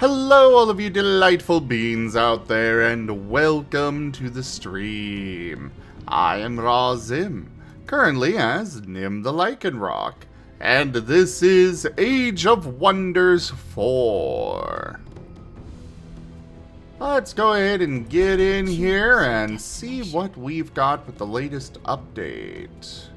Hello, all of you delightful beings out there, and welcome to the stream. I am Razim, currently as Nim the Lycanroc, and this is Age of Wonders 4. Let's go ahead and get in here and see what we've got with the latest update.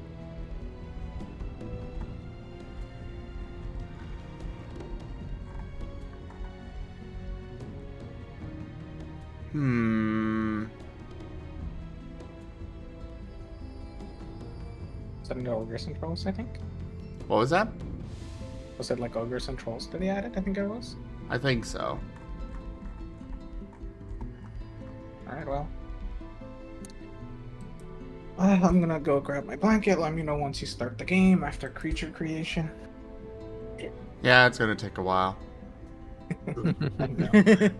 Was that into Ogres and Trolls, I think? What was that? Was it like Ogres and Trolls that they added? I think it was. I think so. Alright, well. I'm gonna go grab my blanket. Let me know once you start the game after creature creation. Yeah, it's gonna take a while. I know.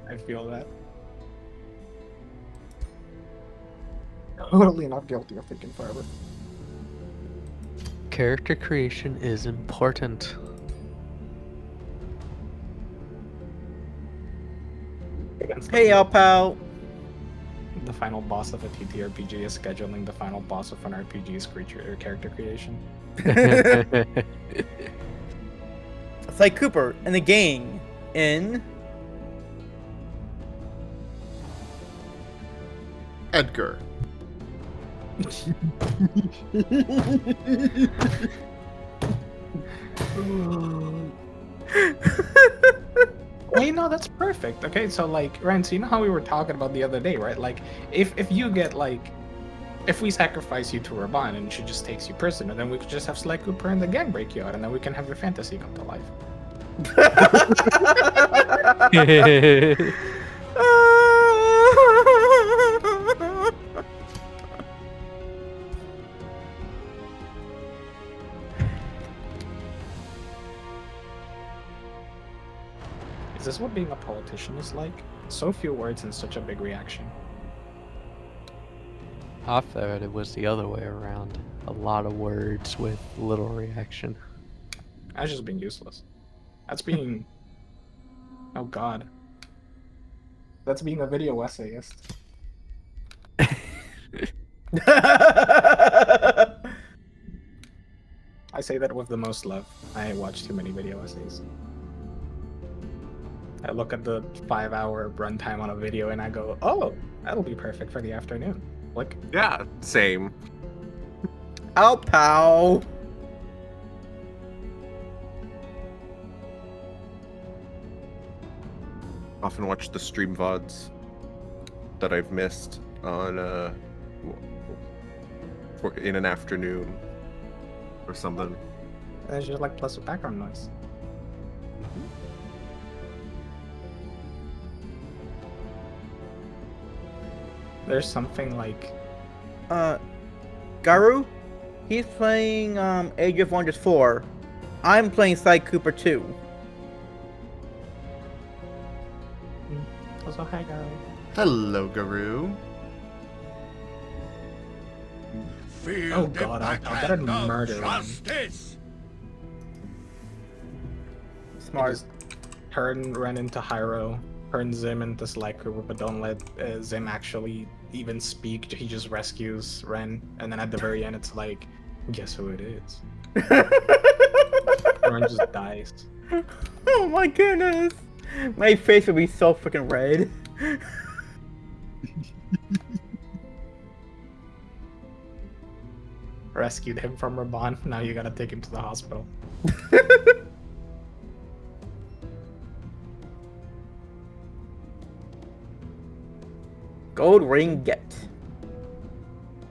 I feel that. Totally not guilty of thinking forever. Character creation is important. Hey, pal. The final boss of a TTRPG is scheduling the final boss of an RPG's creature or character creation. It's like Cooper and the gang in Edgar. Well, you know, that's perfect. Okay, so like, Ryan, so you know how we were talking about the other day, right? Like, if you get like, if we sacrifice you to Raban and she just takes you prisoner, then we could just have Sly Cooper and the gang break you out, and then we can have your fantasy come to life. Is this what being a politician is like? So few words and such a big reaction. I thought it was the other way around. A lot of words with little reaction. That's just being useless. That's being... Oh god. That's being a video essayist. I say that with the most love. I watch too many video essays. I look at the 5-hour runtime on a video and I go, oh, that'll be perfect for the afternoon. Like, Yeah, same. Ow, pow. Often watch the stream VODs that I've missed on in an afternoon or something. there's just like plus background noise. There's something like, Garu, he's playing Age of Wonders 4. I'm playing Sly Cooper 2. also, hi guys. Hello, Guru. Oh god, I better murder him. Smart. Run into Hyro, turn Zim into Sly Cooper, but don't let Zim actually even speak. He just rescues Ren, and then at the very end, it's like, guess who it is? Ren just dies. Oh my goodness. My face would be so freaking red. Rescued him from Raban. Now you gotta take him to the hospital. Gold ring get.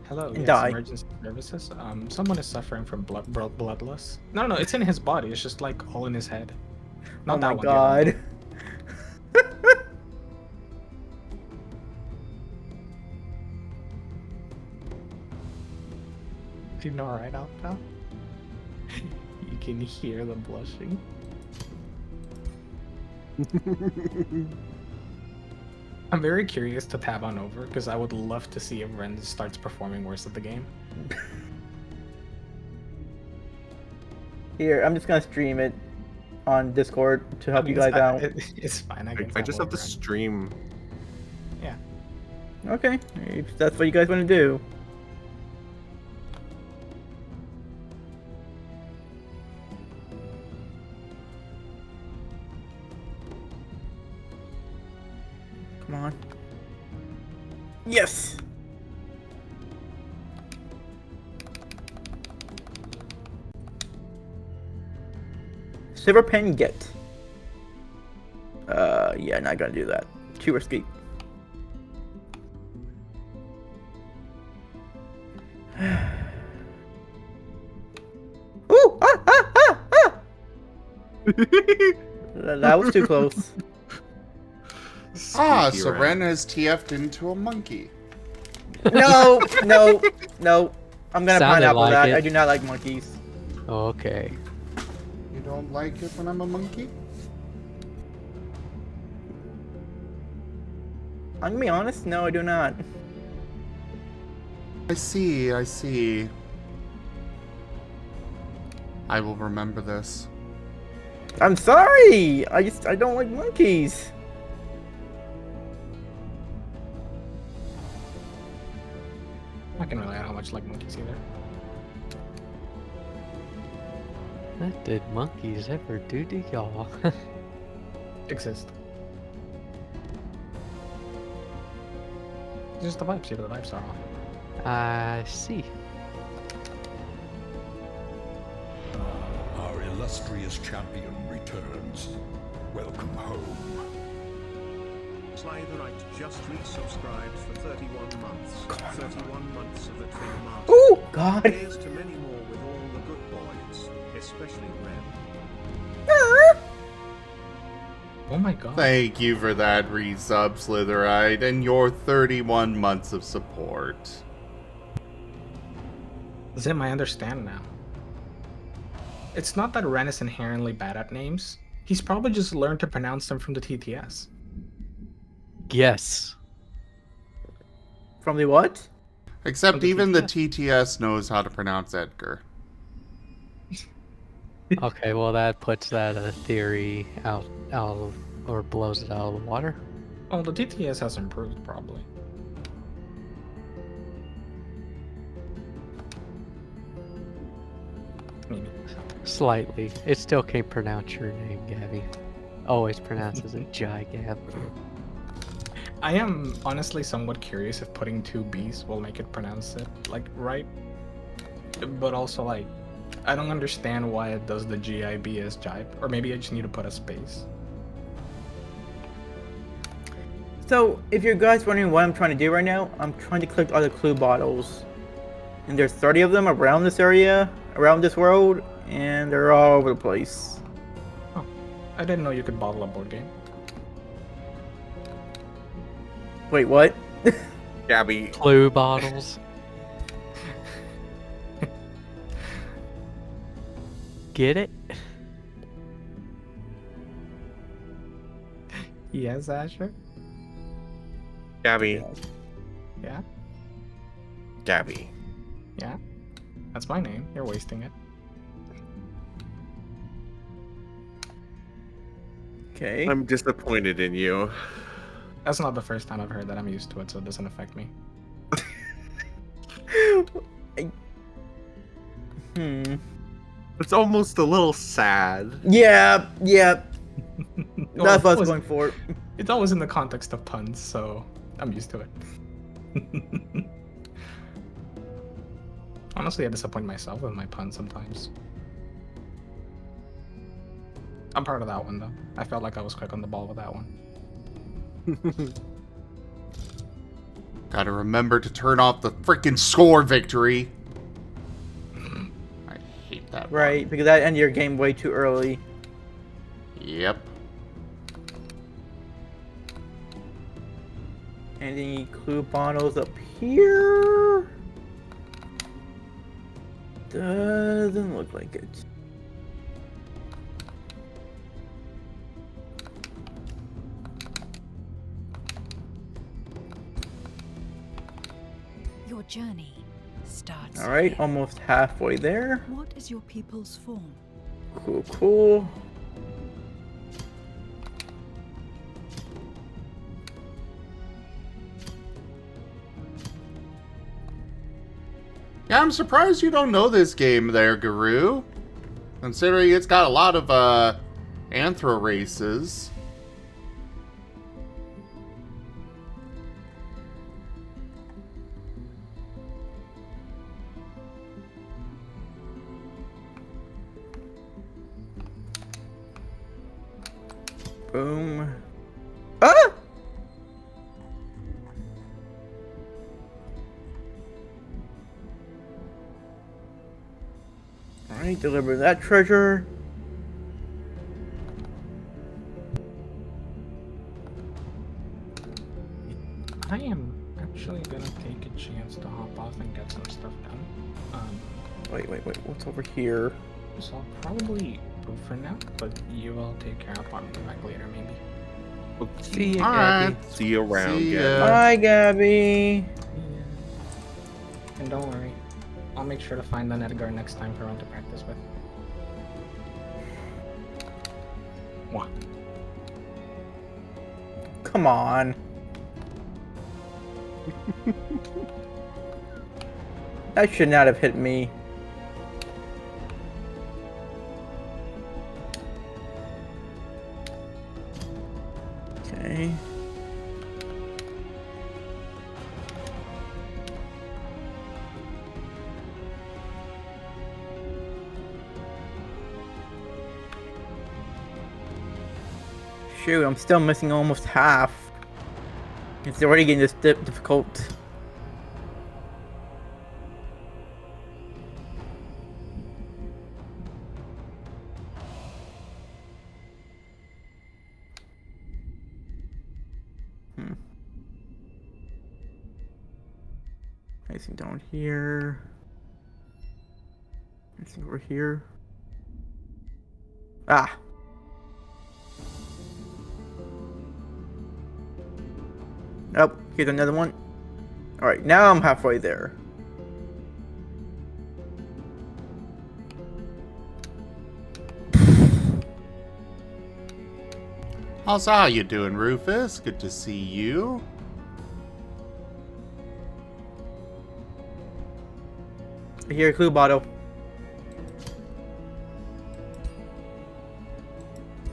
Hello, And yes, die. emergency services. Someone is suffering from bloodless. No, it's in his body. It's just like all in his head. Not Oh that my one, the other one. god. Do you know right out now? You can hear the blushing. I'm very curious to tab on over because I would love to see if Ren starts performing worse at the game. Here, I'm just gonna stream it. on Discord to help you guys out. It's fine. I just have to stream. Yeah. Okay, if that's what you guys want to do. Come on. Yes! Silver pen get. Yeah, not gonna do that. Too risky. Ooh! That was too close. So Squeaky Ren has TF'd into a monkey. No, no, no. I'm gonna Sounded pineapple like that. it. I do not like monkeys. Okay. You don't like it when I'm a monkey? I'm gonna be honest, no, I do not. I see, I see. I will remember this. I'm sorry! I don't like monkeys. I can relate how much like monkeys either. What did monkeys ever do to y'all? Exist. Just the vibes, the vibes are off. I see. Our illustrious champion returns. Welcome home. Slytherite just resubscribed for 31 months. 31 months of it for Marten. Ooh, God. Here's to many more with all the good boys, especially Ren. Oh my god. Thank you for that resub, Slitherite, and your 31 months of support. Zim, I understand now. It's not that Ren is inherently bad at names. He's probably just learned to pronounce them from the TTS. Yes. From the what? Except From the even the TTS. TTS knows how to pronounce Edgar. Okay, well that puts that theory out or blows it out of the water. Oh, the TTS has improved, probably. Maybe. Slightly. It still can't pronounce your name, Gabby. Always pronounces it Jigab. I am honestly somewhat curious if putting two B's will make it pronounce it, like, right. But also, like, I don't understand why it does the GIB as jibe. Or maybe I just need to put a space. So, if you guys wondering what I'm trying to do right now, I'm trying to collect all the clue bottles. And there's 30 of them around this area, around this world, and they're all over the place. Oh, I didn't know you could bottle a board game. Wait, what? Gabby, Clue bottles. Get it? Yes, Asher? Gabby, Yeah? Gabby. Yeah? That's my name. You're wasting it. Okay. I'm disappointed in you. That's not the first time I've heard that. I'm used to it, so it doesn't affect me. It's almost a little sad. Yeah, yeah. Well, That's what I was it's going for. It's always in the context of puns, so I'm used to it. Honestly, I disappoint myself with my puns sometimes. I'm proud of that one, though. I felt like I was quick on the ball with that one. Gotta remember to turn off the freaking score victory. I hate that. Right, because that ended your game way too early. Yep. Any clue bottles up here? Doesn't look like it. Your journey starts. All right, here. almost halfway there. What is your people's form? Cool, cool. Yeah, I'm surprised you don't know this game there, Guru. Considering it's got a lot of, anthro races. Boom. Ah! Alright, deliver that treasure. I am actually gonna take a chance to hop off and get some stuff done. Wait, what's over here? So I'll probably go for now, but you will take care of one back later, maybe. See ya, Alright. Gabby. See you around, See Gabby. ya. Bye, Gabby. And don't worry, I'll make sure to find an Edgar next time for one to practice with. What? Come on. That should not have hit me. Okay. Shoot, I'm still missing almost half. It's already getting this difficult. Anything down here? Anything over here? Ah! Oh, here's another one. Alright, now I'm halfway there. Also, how you doing, Rufus? Good to see you. I hear a clue bottle.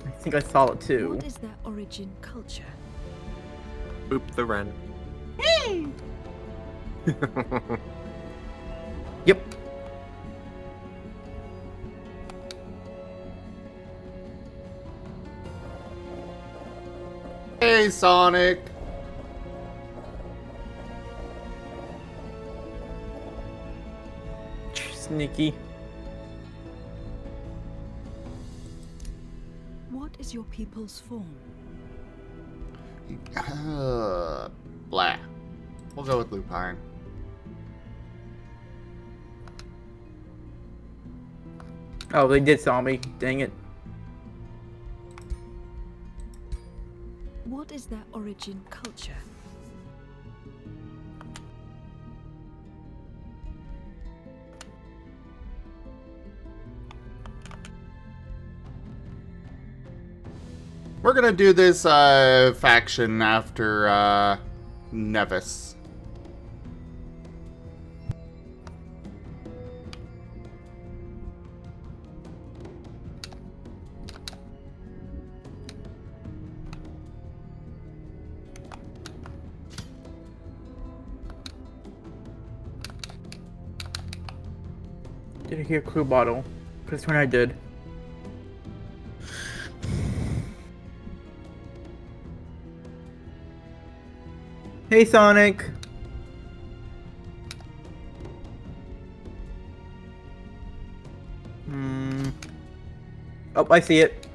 I think I saw it too. What is their origin culture? Boop the wren. Yep. Hey, Sonic. Sneaky. What is your people's form? Blah. We'll go with lupine. Oh, they did saw me. Dang it. What is their origin culture? We're gonna do this faction after Nevis. Didn't hear clue bottle. This one I did. Hey, Sonic. Oh, I see it.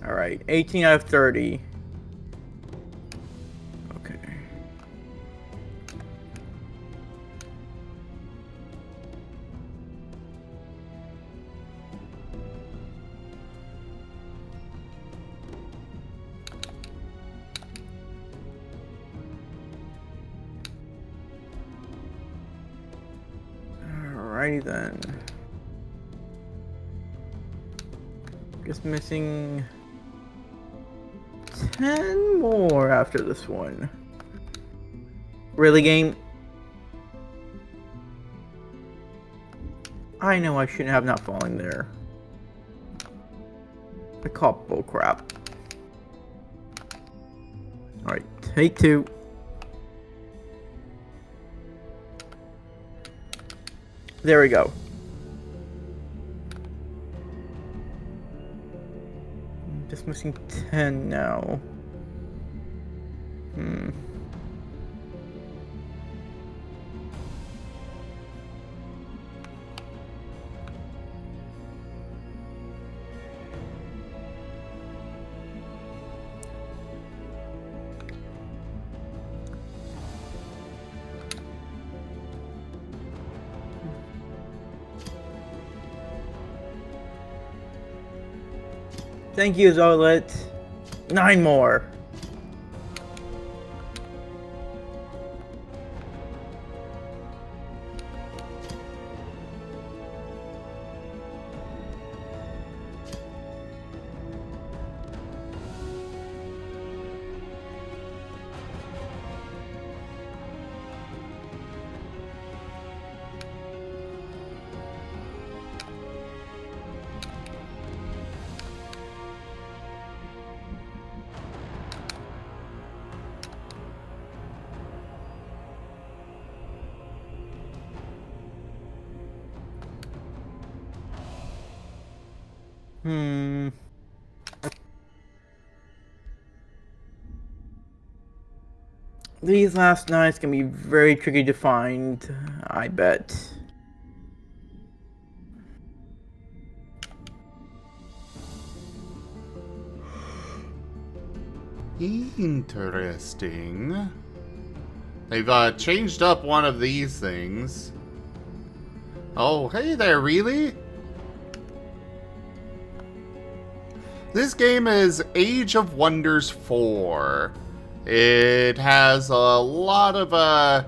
Alright, 18 out of 30. Okay. Alrighty then. Just missing 10 more after this one. Really, game? I know I shouldn't have not fallen there. I call bullcrap. Alright, take 2. There we go. Just missing 10 now. Hmm. Thank you, Zolet. 9 more. Hmm. These last nights can be very tricky to find, I bet. Interesting. They've changed up one of these things. Oh, hey there, really? This game is Age of Wonders 4. It has a lot of,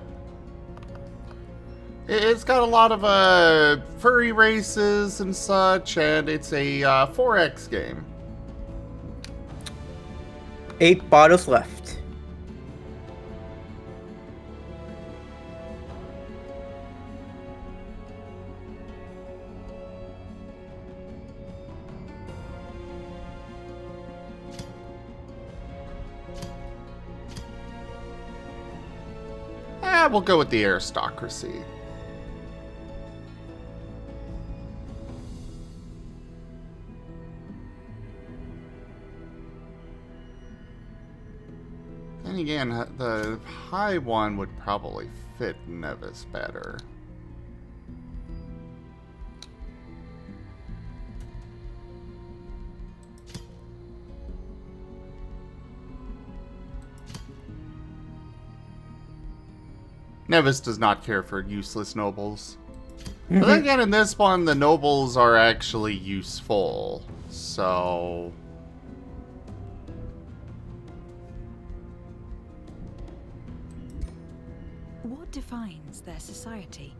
it's got a lot of, furry races and such, and it's a, 4X game. 8 bottles left. We'll go with the aristocracy. Then again, the high one would probably fit Nevis better. Nevis does not care for useless nobles. But then again, in this one, the nobles are actually useful. So... What defines their society?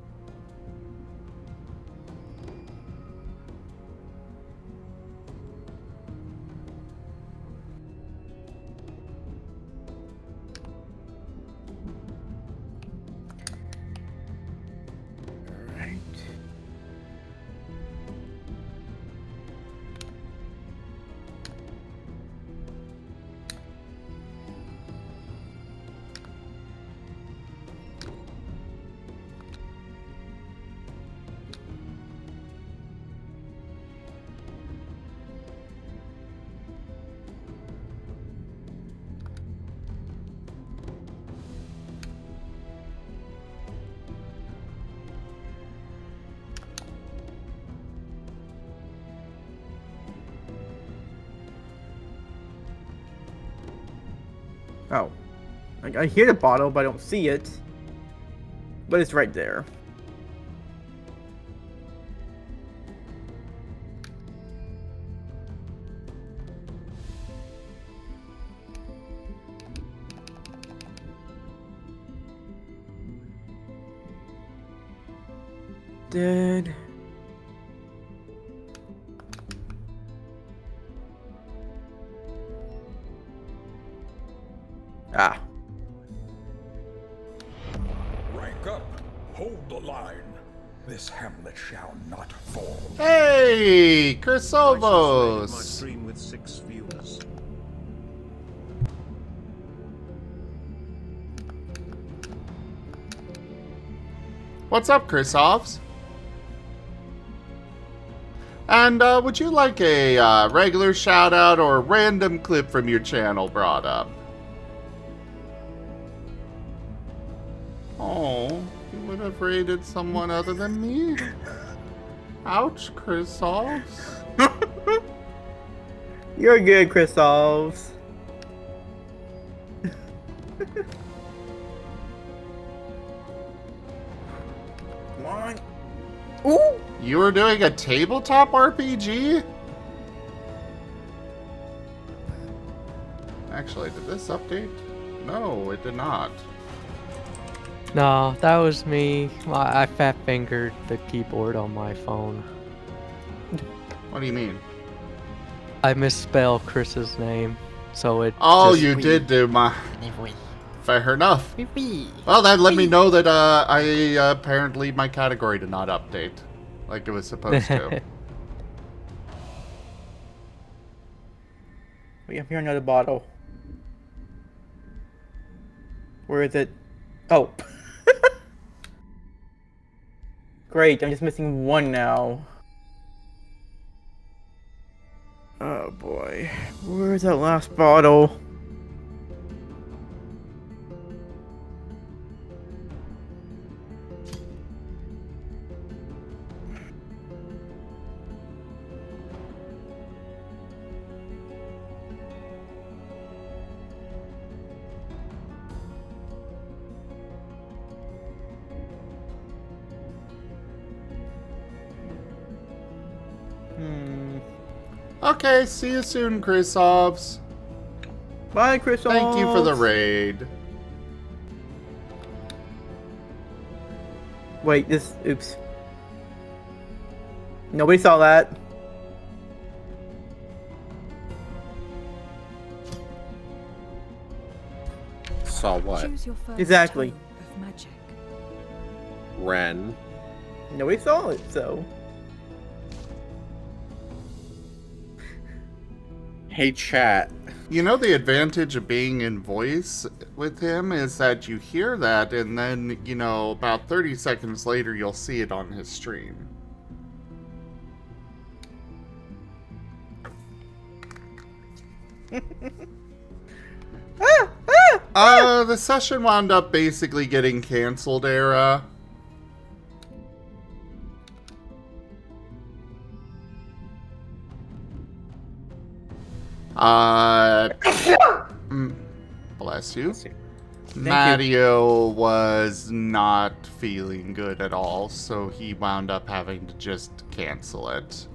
Oh. I hear the bottle, but I don't see it. But it's right there. Dead. Ah. Hold the line. This hamlet shall not fall. Hey, My Chrysolvos! stream with 6 viewers. What's up, Chrysolvs? And would you like a regular shout out or a random clip from your channel brought up? Oh, you would have rated someone other than me? Ouch, Chrysolvs. You're good, Chris Solves. Come on. Ooh! You were doing a tabletop RPG? Actually, did this update? No, it did not. No, that was me. I fat fingered the keyboard on my phone. What do you mean? I misspelled Chris's name, so it. Oh, just- you did do my... Fair enough. Well, that let me know that apparently my category did not update like it was supposed to. Wait, I'm hearing another bottle. Where is it? Oh. Great, I'm just missing one now. Oh boy. Where's that last bottle? Okay, see you soon, Chrysolvs. Bye, Chris. Thank you for the raid. Wait, this. Oops. Nobody saw that. Saw what? Choose your first Exactly. tool of magic. Ren. Nobody saw it, so. Hey, chat. You know, the advantage of being in voice with him is that you hear that, and then, you know, about 30 seconds later, you'll see it on his stream. The session wound up basically getting canceled, Era. Bless you. Matteo was not feeling good at all, so he wound up having to just cancel it.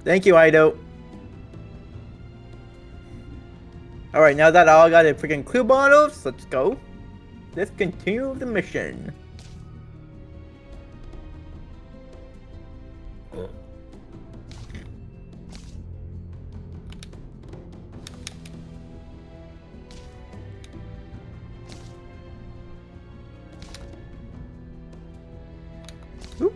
Thank you, Ido. Alright, now that all got a freaking clue bottles, let's go. Let's continue the mission. Oop.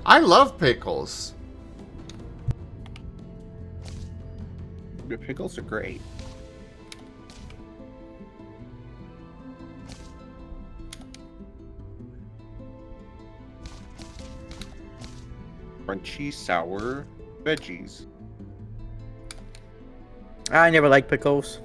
I love pickles. The pickles are great. Crunchy, sour veggies. I never liked pickles.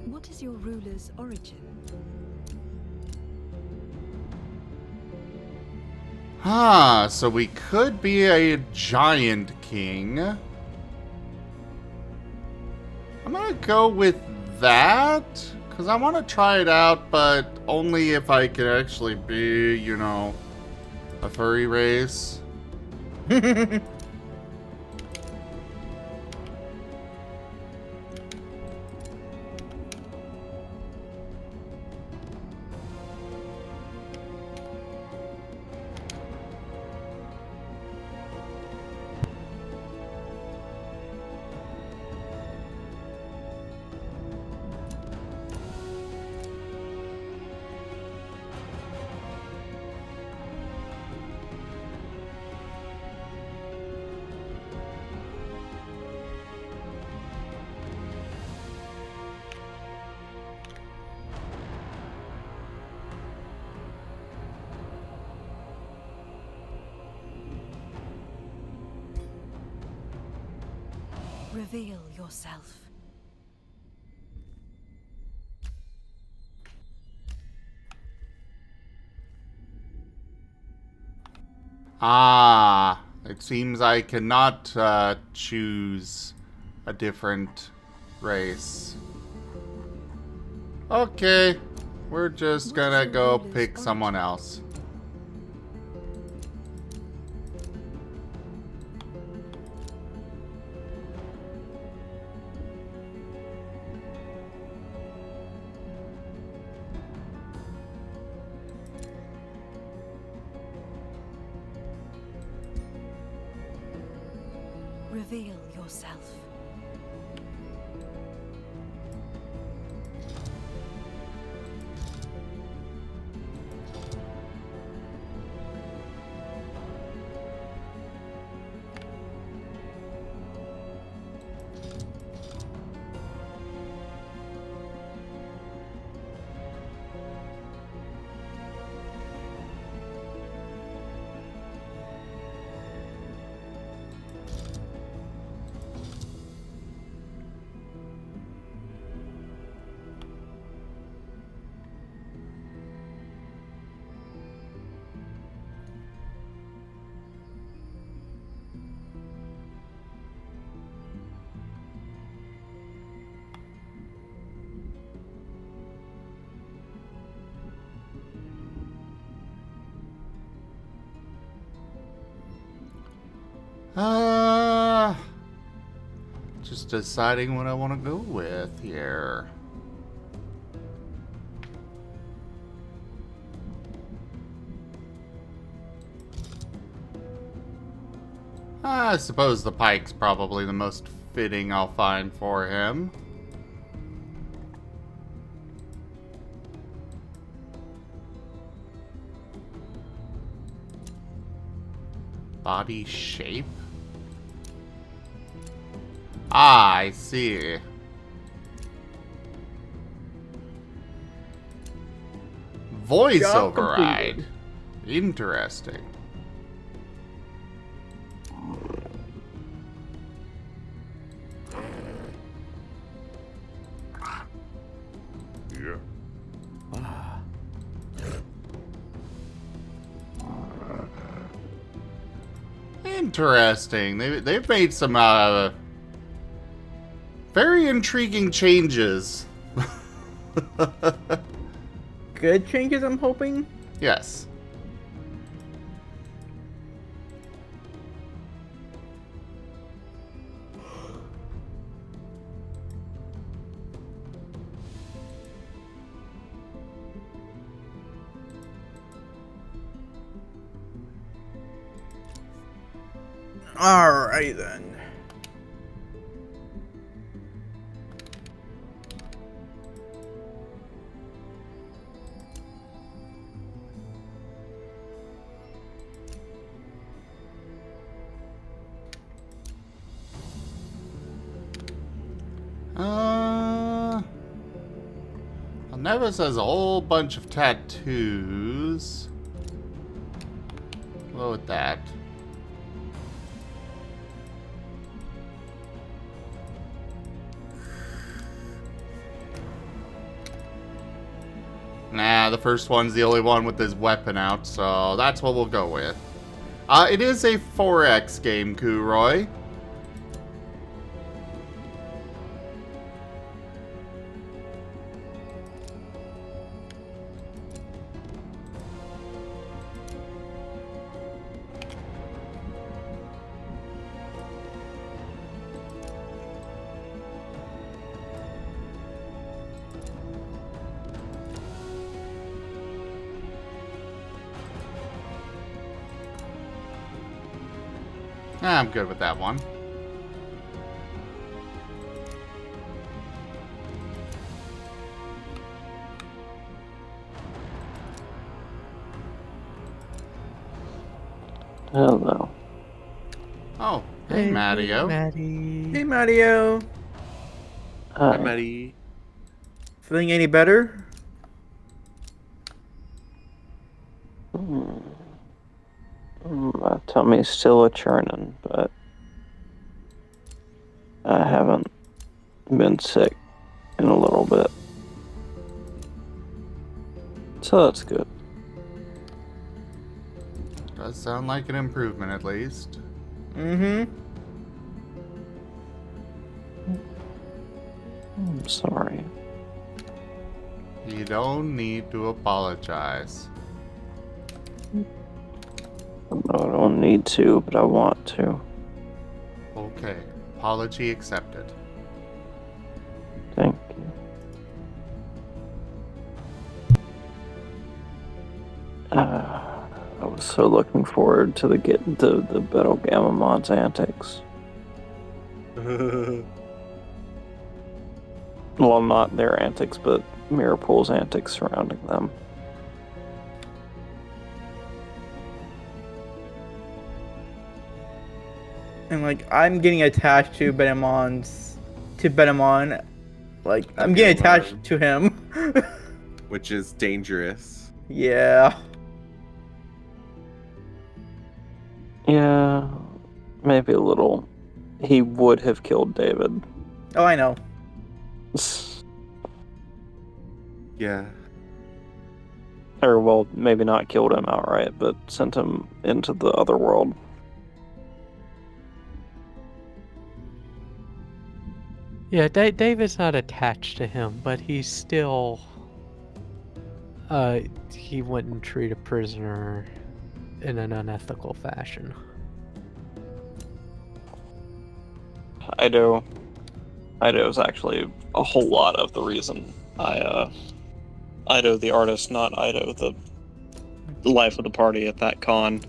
What is your ruler's origin? Ah, so we could be a giant king. I'm gonna go with that, because I want to try it out, but only if I can actually be, you know, a furry race. Reveal yourself. Ah, it seems I cannot choose a different race. Okay, we're just gonna go pick someone else. Reveal yourself. Just deciding what I want to go with here. I suppose the pike's probably the most fitting I'll find for him. Body shape? Ah, I see. Voice Job override. completed. Interesting. Yeah. Interesting. They've made some very intriguing changes. Good changes, I'm hoping. Yes. Alright then. Nevis has a whole bunch of tattoos. We'll go with that. Nah, the first one's the only one with his weapon out, so that's what we'll go with. It is a 4X game, Kuroy. I'm good with that one. Hello. Oh, hey, Mattio. Maddie. Hey, Mario. Hi, Hi. Maddie. Feeling any better? My tummy's still a churning, but I haven't been sick in a little bit. So that's good. Does sound like an improvement, at least. Mm-hmm. I'm sorry. You don't need to apologize. I don't need to, but I want to. Okay, apology accepted. Thank you. I was so looking forward to the Battle Gamma Mod's antics. Well, not their antics, but Mirapool's antics surrounding them. And like I'm getting attached to Betamon. Like I'm getting attached to him. Which is dangerous. Yeah. Yeah, maybe a little. He would have killed David. Oh, I know. Yeah. Or, well, maybe not killed him outright, but sent him into the other world. Yeah, David's not attached to him, but he's still. He wouldn't treat a prisoner in an unethical fashion. Ido is actually a whole lot of the reason Ido the artist, not Ido the life of the party at that con,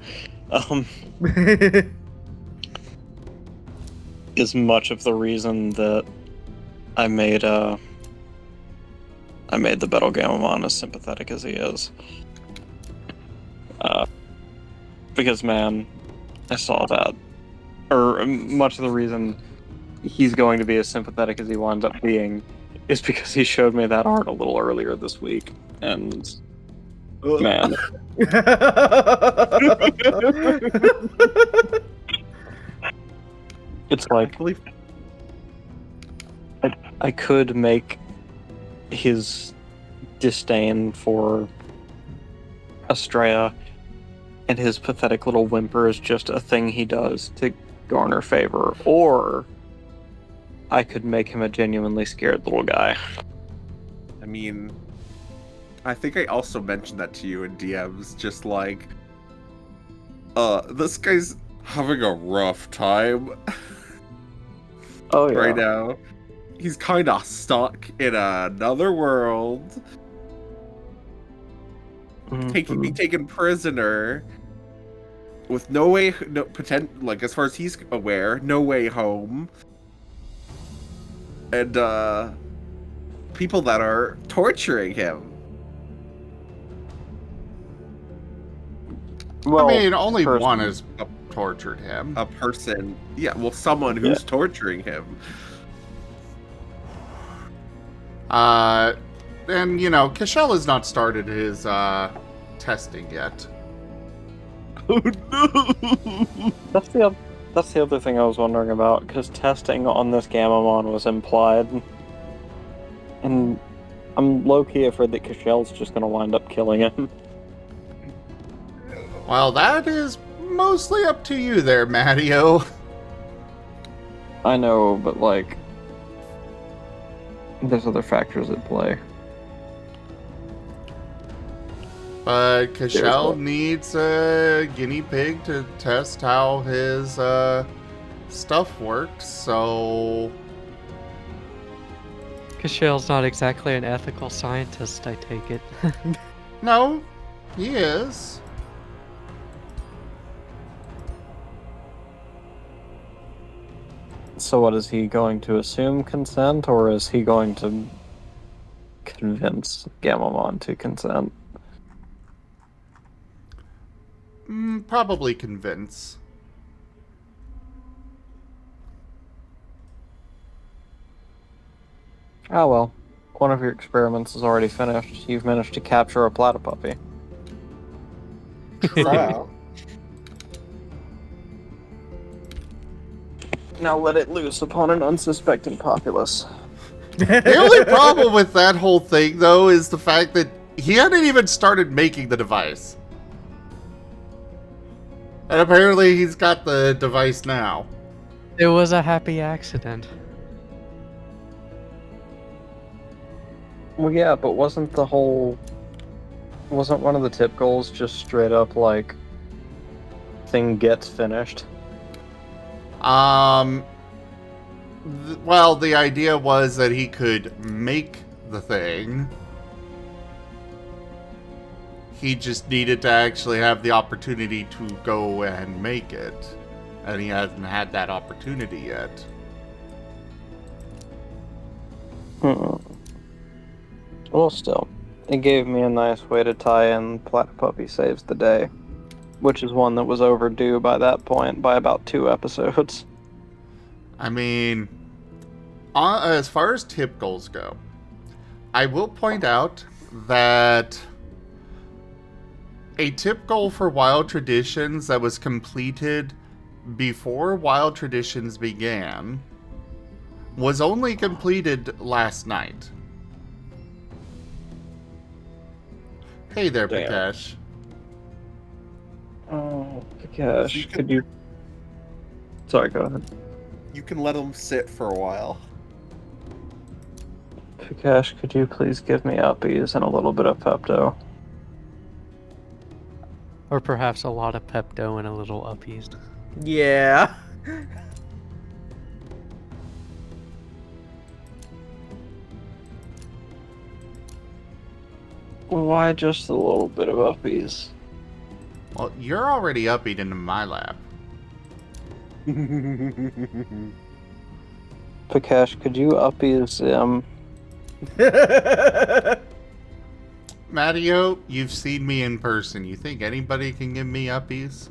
is much of the reason that I made the Battle Gamamon as sympathetic as he is. Because, man, I saw that. Or much of the reason he's going to be as sympathetic as he winds up being is because he showed me that art a little earlier this week. And, man. It's like, I could make his disdain for Estrella and his pathetic little whimper is just a thing he does to garner favor, or I could make him a genuinely scared little guy. I mean, I think I also mentioned that to you in DMs, just like, this guy's having a rough time. Oh yeah. Right now. He's kind of stuck in another world. Being taken prisoner with no way, like as far as he's aware, no way home, and people that are torturing him. Well, I mean, only person. one has tortured him. A person, yeah, well, someone who's torturing him. And you know, Cashel has not started his testing yet. Oh no! That's the other thing I was wondering about, because testing on this Gamamon was implied, and I'm low-key afraid that Cashel's just gonna wind up killing him. Well, that is mostly up to you there, Matteo. I know, but like, there's other factors at play. But Cashel what. needs a guinea pig to test how his stuff works, so... Kashel's not exactly an ethical scientist, I take it. No, he is. So what, is he going to assume consent, or is he going to convince Gamamon to consent? Probably convince. Oh well, one of your experiments is already finished. You've managed to capture a platypuppy. Wow. Now let it loose upon an unsuspecting populace. The only problem with that whole thing, though, is the fact that he hadn't even started making the device. And apparently he's got the device now. It was a happy accident. Well, yeah, but wasn't one of the tip goals just straight up like, thing gets finished? Well, the idea was that he could make the thing. He just needed to actually have the opportunity to go and make it. And he hasn't had that opportunity yet. Well, still, it gave me a nice way to tie in Platypuppy Saves the Day, which is one that was overdue by that point by about 2 episodes. I mean, as far as tip goals go, I will point out that a tip goal for Wild Traditions that was completed before Wild Traditions began was only completed last night. Hey there, Damn. Pikash. Oh, gosh, could you... Sorry, go ahead. You can let them sit for a while. Pikash, could you please give me uppies and a little bit of Pepto? Or perhaps a lot of Pepto and a little uppies. Yeah. Why just a little bit of uppies? Well, you're already uppied into my lap. Pikash, could you uppies Matteo, you've seen me in person. You think anybody can give me uppies?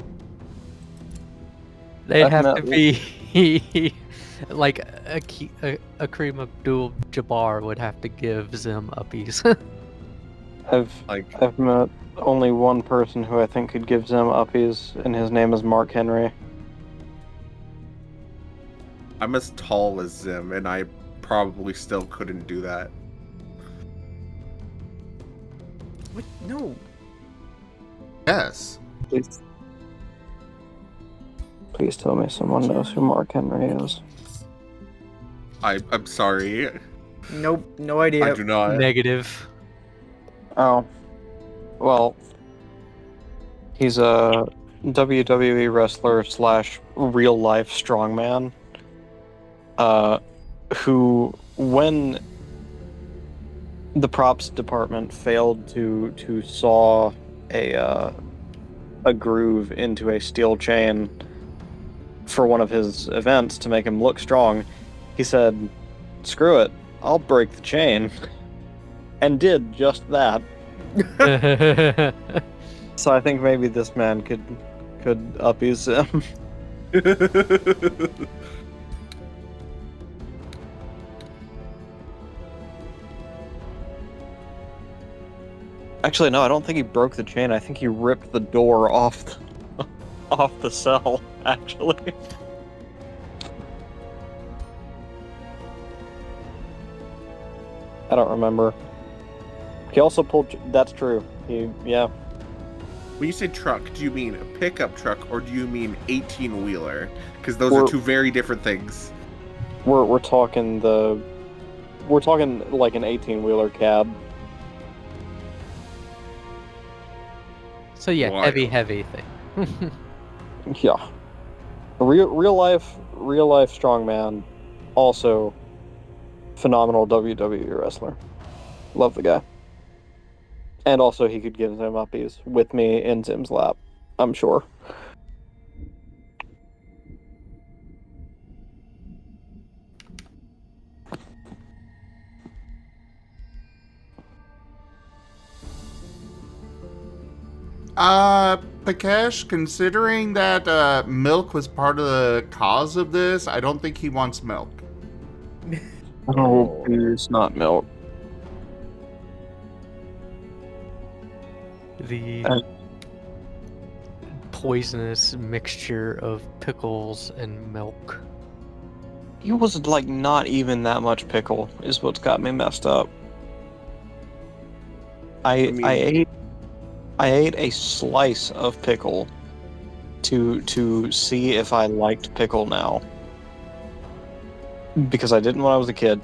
They'd I've have met to be like a Kareem Abdul-Jabbar would have to give Zim uppies. I've met only one person who I think could give Zim uppies, and his name is Mark Henry. I'm as tall as Zim, and I probably still couldn't do that. What? No. Yes. Please tell me someone knows who Mark Henry is. I'm sorry. Nope. No idea. I do not. Negative. Oh. Well, he's a WWE wrestler / real life strongman. Who, when the props department failed to saw a groove into a steel chain for one of his events to make him look strong, he said, "Screw it, I'll break the chain," and did just that. So I think maybe this man could uppies him. Actually, no, I don't think he broke the chain. I think he ripped the door off the cell, actually. I don't remember. He also pulled... That's true. Yeah. When you say truck, do you mean a pickup truck or do you mean 18-wheeler? Because those We're- are two very different things. We're talking like an 18-wheeler cab. So yeah, Wild. heavy thing. Yeah. Real life strongman. Also, phenomenal WWE wrestler. Love the guy. And also, he could give Zim uppies with me in Zim's lap. I'm sure. Pakesh, considering that milk was part of the cause of this, I don't think he wants milk. Oh, it's not milk. The poisonous mixture of pickles and milk. It was like not even that much pickle is what's got me messed up. I ate a slice of pickle to see if I liked pickle now. Because I didn't when I was a kid.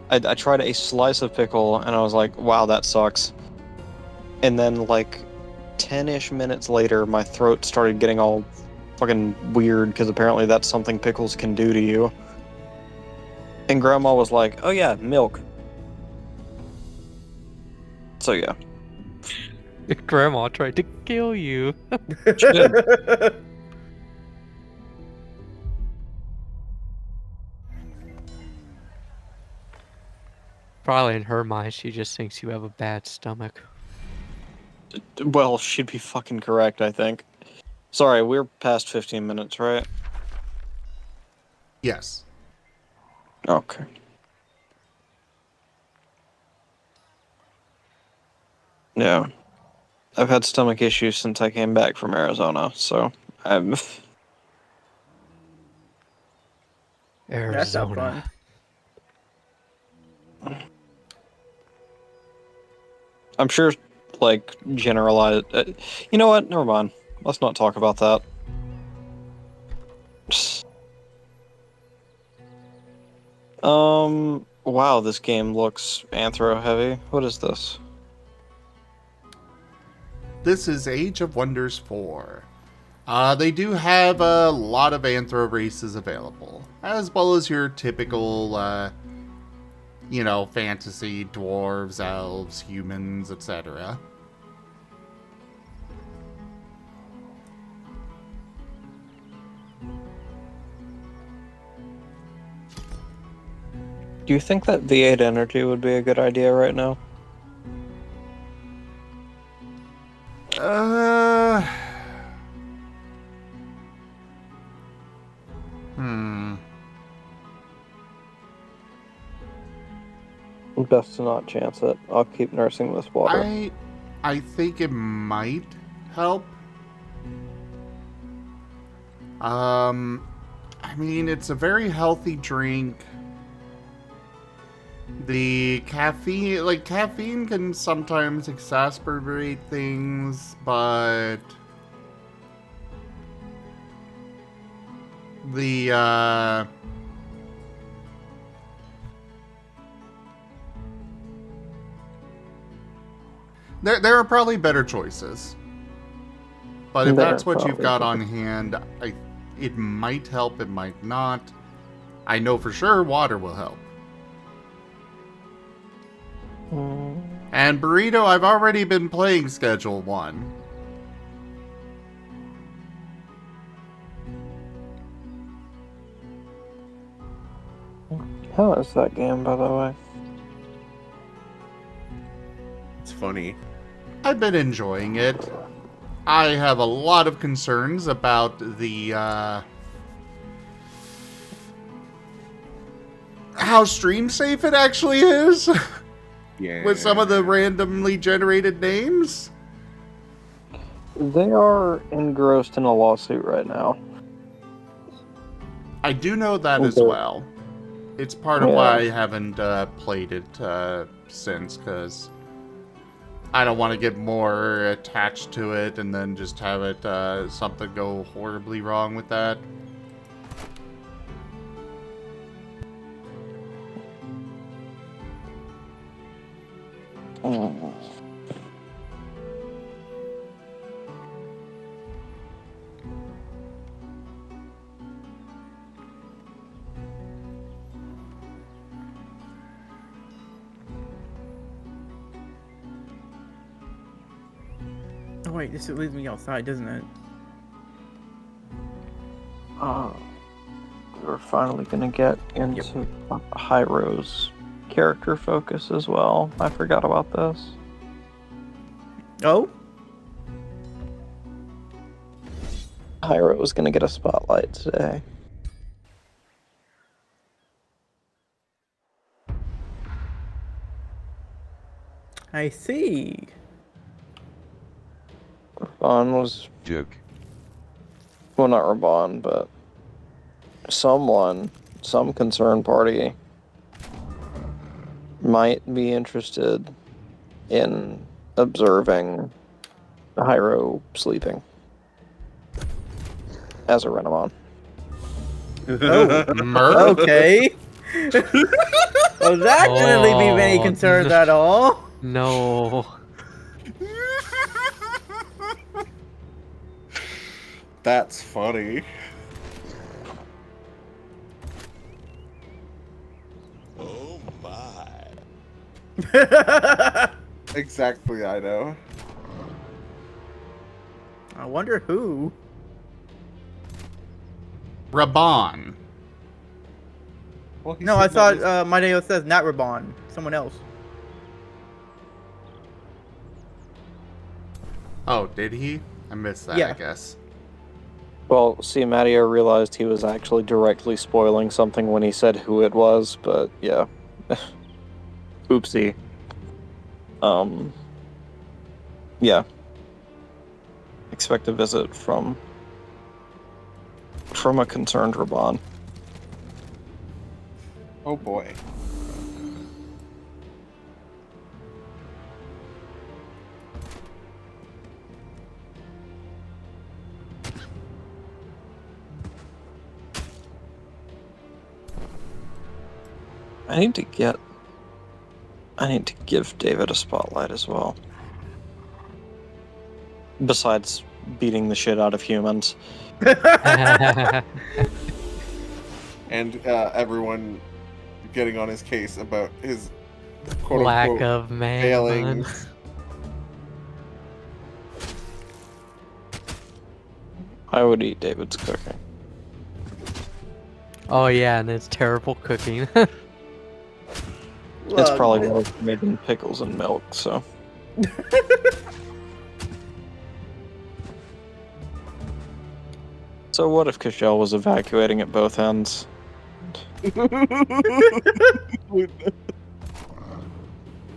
I tried a slice of pickle and I was like, wow, that sucks. And then like 10-ish minutes later, my throat started getting all fucking weird because apparently that's something pickles can do to you. And Grandma was like, oh yeah, milk. So yeah. Grandma tried to kill you. Probably in her mind, she just thinks you have a bad stomach. Well, she'd be fucking correct, I think. Sorry, we're past 15 minutes, right? Yes. Okay. Yeah. I've had stomach issues since I came back from Arizona, so I'm... That's not Arizona. fun. I'm sure, like, generalized... you know what? Never mind. Let's not talk about that. Wow, this game looks anthro-heavy. What is this? This is Age of Wonders 4. They do have a lot of anthro races available, as well as your typical, fantasy, dwarves, elves, humans, etc. Do you think that V8 energy would be a good idea right now? Best to not chance it. I'll keep nursing this water. I think it might help. I mean, it's a very healthy drink. The caffeine can sometimes exacerbate things, but there are probably better choices. But if that's what you've got on hand, it might help, it might not. I know for sure water will help. And Burrito, I've already been playing Schedule 1. How is that game, by the way? It's funny. I've been enjoying it. I have a lot of concerns about the, how stream safe it actually is. Yeah. With some of the randomly generated names. They are engrossed in a lawsuit right now. I do know that as well. It's part of why I haven't played it since, because I don't want to get more attached to it and then just have it something go horribly wrong with that. Oh. Oh wait, this leaves me outside, doesn't it? We're finally gonna get into Hyro's character focus as well. I forgot about this. Oh? Hyro is gonna get a spotlight today. I see. Raban was Joke. well, not Raban, but some concerned party might be interested in observing Hyro sleeping as a Renamon. Oh, Mer? okay. Well, that didn't leave me many Oh, concerns at all. No. That's funny. Oh my. Exactly, I know. I wonder who. Raban. Well, he No, said I that thought was- my name says not Raban. Someone else. Oh, did he? I missed that, I Yeah. guess. Well, see, Matteo realized he was actually directly spoiling something when he said who it was, but yeah. Oopsie. Yeah. Expect a visit from a concerned Raban. Oh boy. I need to give David a spotlight as well. Besides beating the shit out of humans. And everyone getting on his case about his quote Lack unquote of man. failings. I would eat David's cooking. Oh yeah, and it's terrible cooking. It's probably more made in pickles and milk, so. So what if Kishel was evacuating at both ends?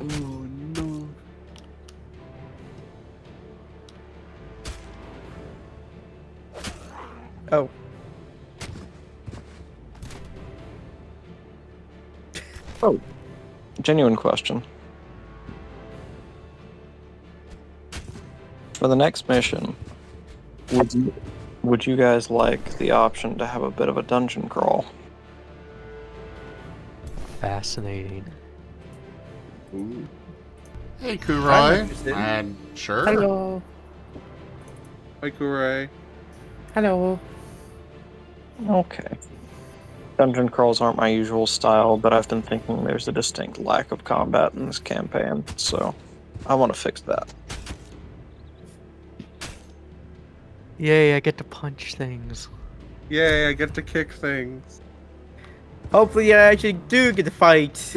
Oh no. Oh. Genuine question. For the next mission, would you guys like the option to have a bit of a dungeon crawl? Fascinating. Ooh. Hey, I'm Kurai. interested. And sure. Hello. Hi, Kurai. Hello. Okay. Dungeon crawls aren't my usual style, but I've been thinking there's a distinct lack of combat in this campaign, so I want to fix that. Yay, I get to punch things. Yay, I get to kick things. Hopefully, I actually do get to fight.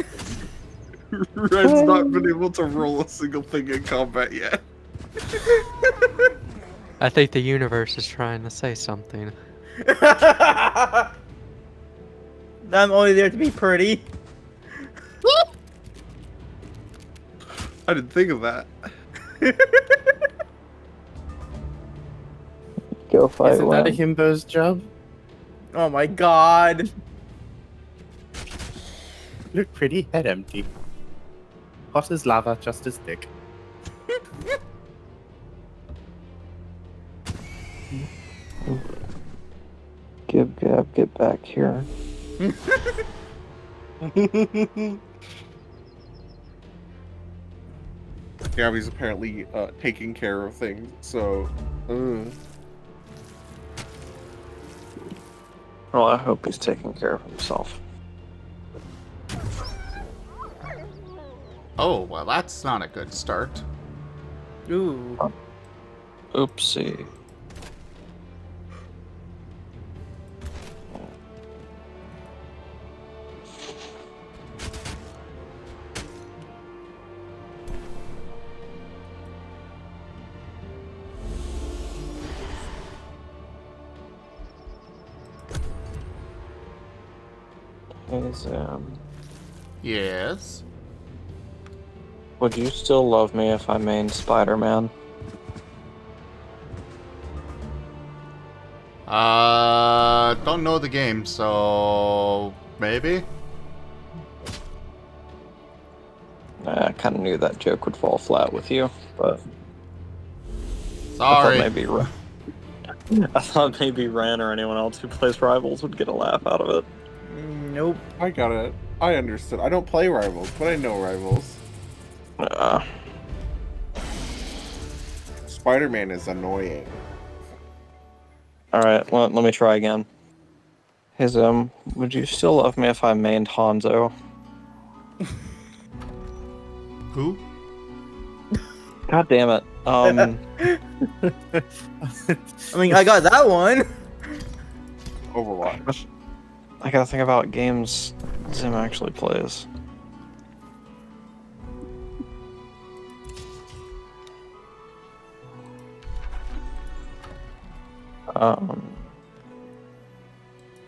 Red's not been able to roll a single thing in combat yet. I think the universe is trying to say something. I'm only there to be pretty. I didn't think of that. Go fight Isn't that a Len. himbo's job? Oh my god. Look pretty, head empty. Hot as lava, just as thick. get back here. Gabby's apparently taking care of things, so. Well, I hope he's taking care of himself. Oh, well, that's not a good start. Ooh. Oopsie. Hey, Yes. would you still love me if I mained Spider-Man? Don't know the game, so maybe? I kind of knew that joke would fall flat with you, but Sorry. I thought maybe Ran or anyone else who plays Rivals would get a laugh out of it. Nope. I got it. I understood. I don't play Rivals, but I know Rivals. Spider-Man is annoying. Alright, let me try again. Hey, would you still love me if I mained Hanzo? Who? God damn it. I mean, I got that one. Overwatch. I gotta think about games Zim actually plays.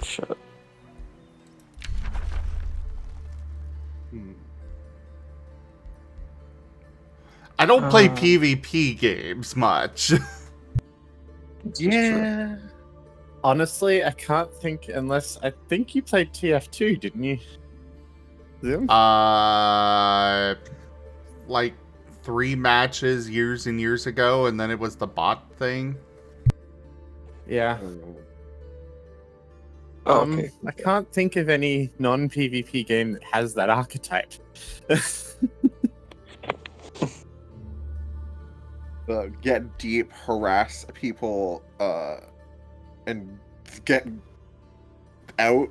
Shit. I don't play PvP games much. Yeah. Honestly, I can't think unless I think you played TF2, didn't you? Zim? Like 3 matches years and years ago, and then it was the bot thing. Yeah. Oh, okay. I can't think of any non-PvP game that has that archetype. Get deep, harass people, and get out.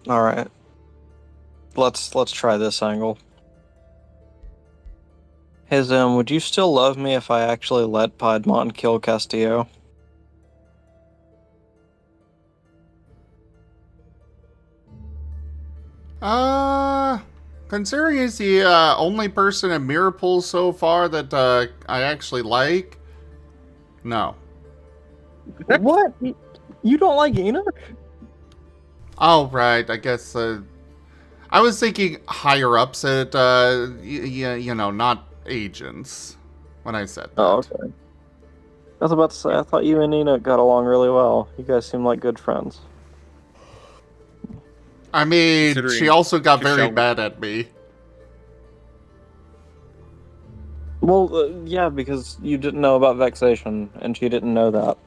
All right. Let's try this angle. Hey, would you still love me if I actually let Piedmont kill Castillo? Considering he's the only person in Mirrorpool so far that I actually like, no. What? You don't like Enoch? Oh, right. I guess I was thinking higher ups at you know, not agents when I said that. Oh, okay. I was about to say, I thought you and Enoch got along really well. You guys seem like good friends. I mean, she Considering also got very Michelle- bad at me. Well, yeah, because you didn't know about Vexation, and she didn't know that.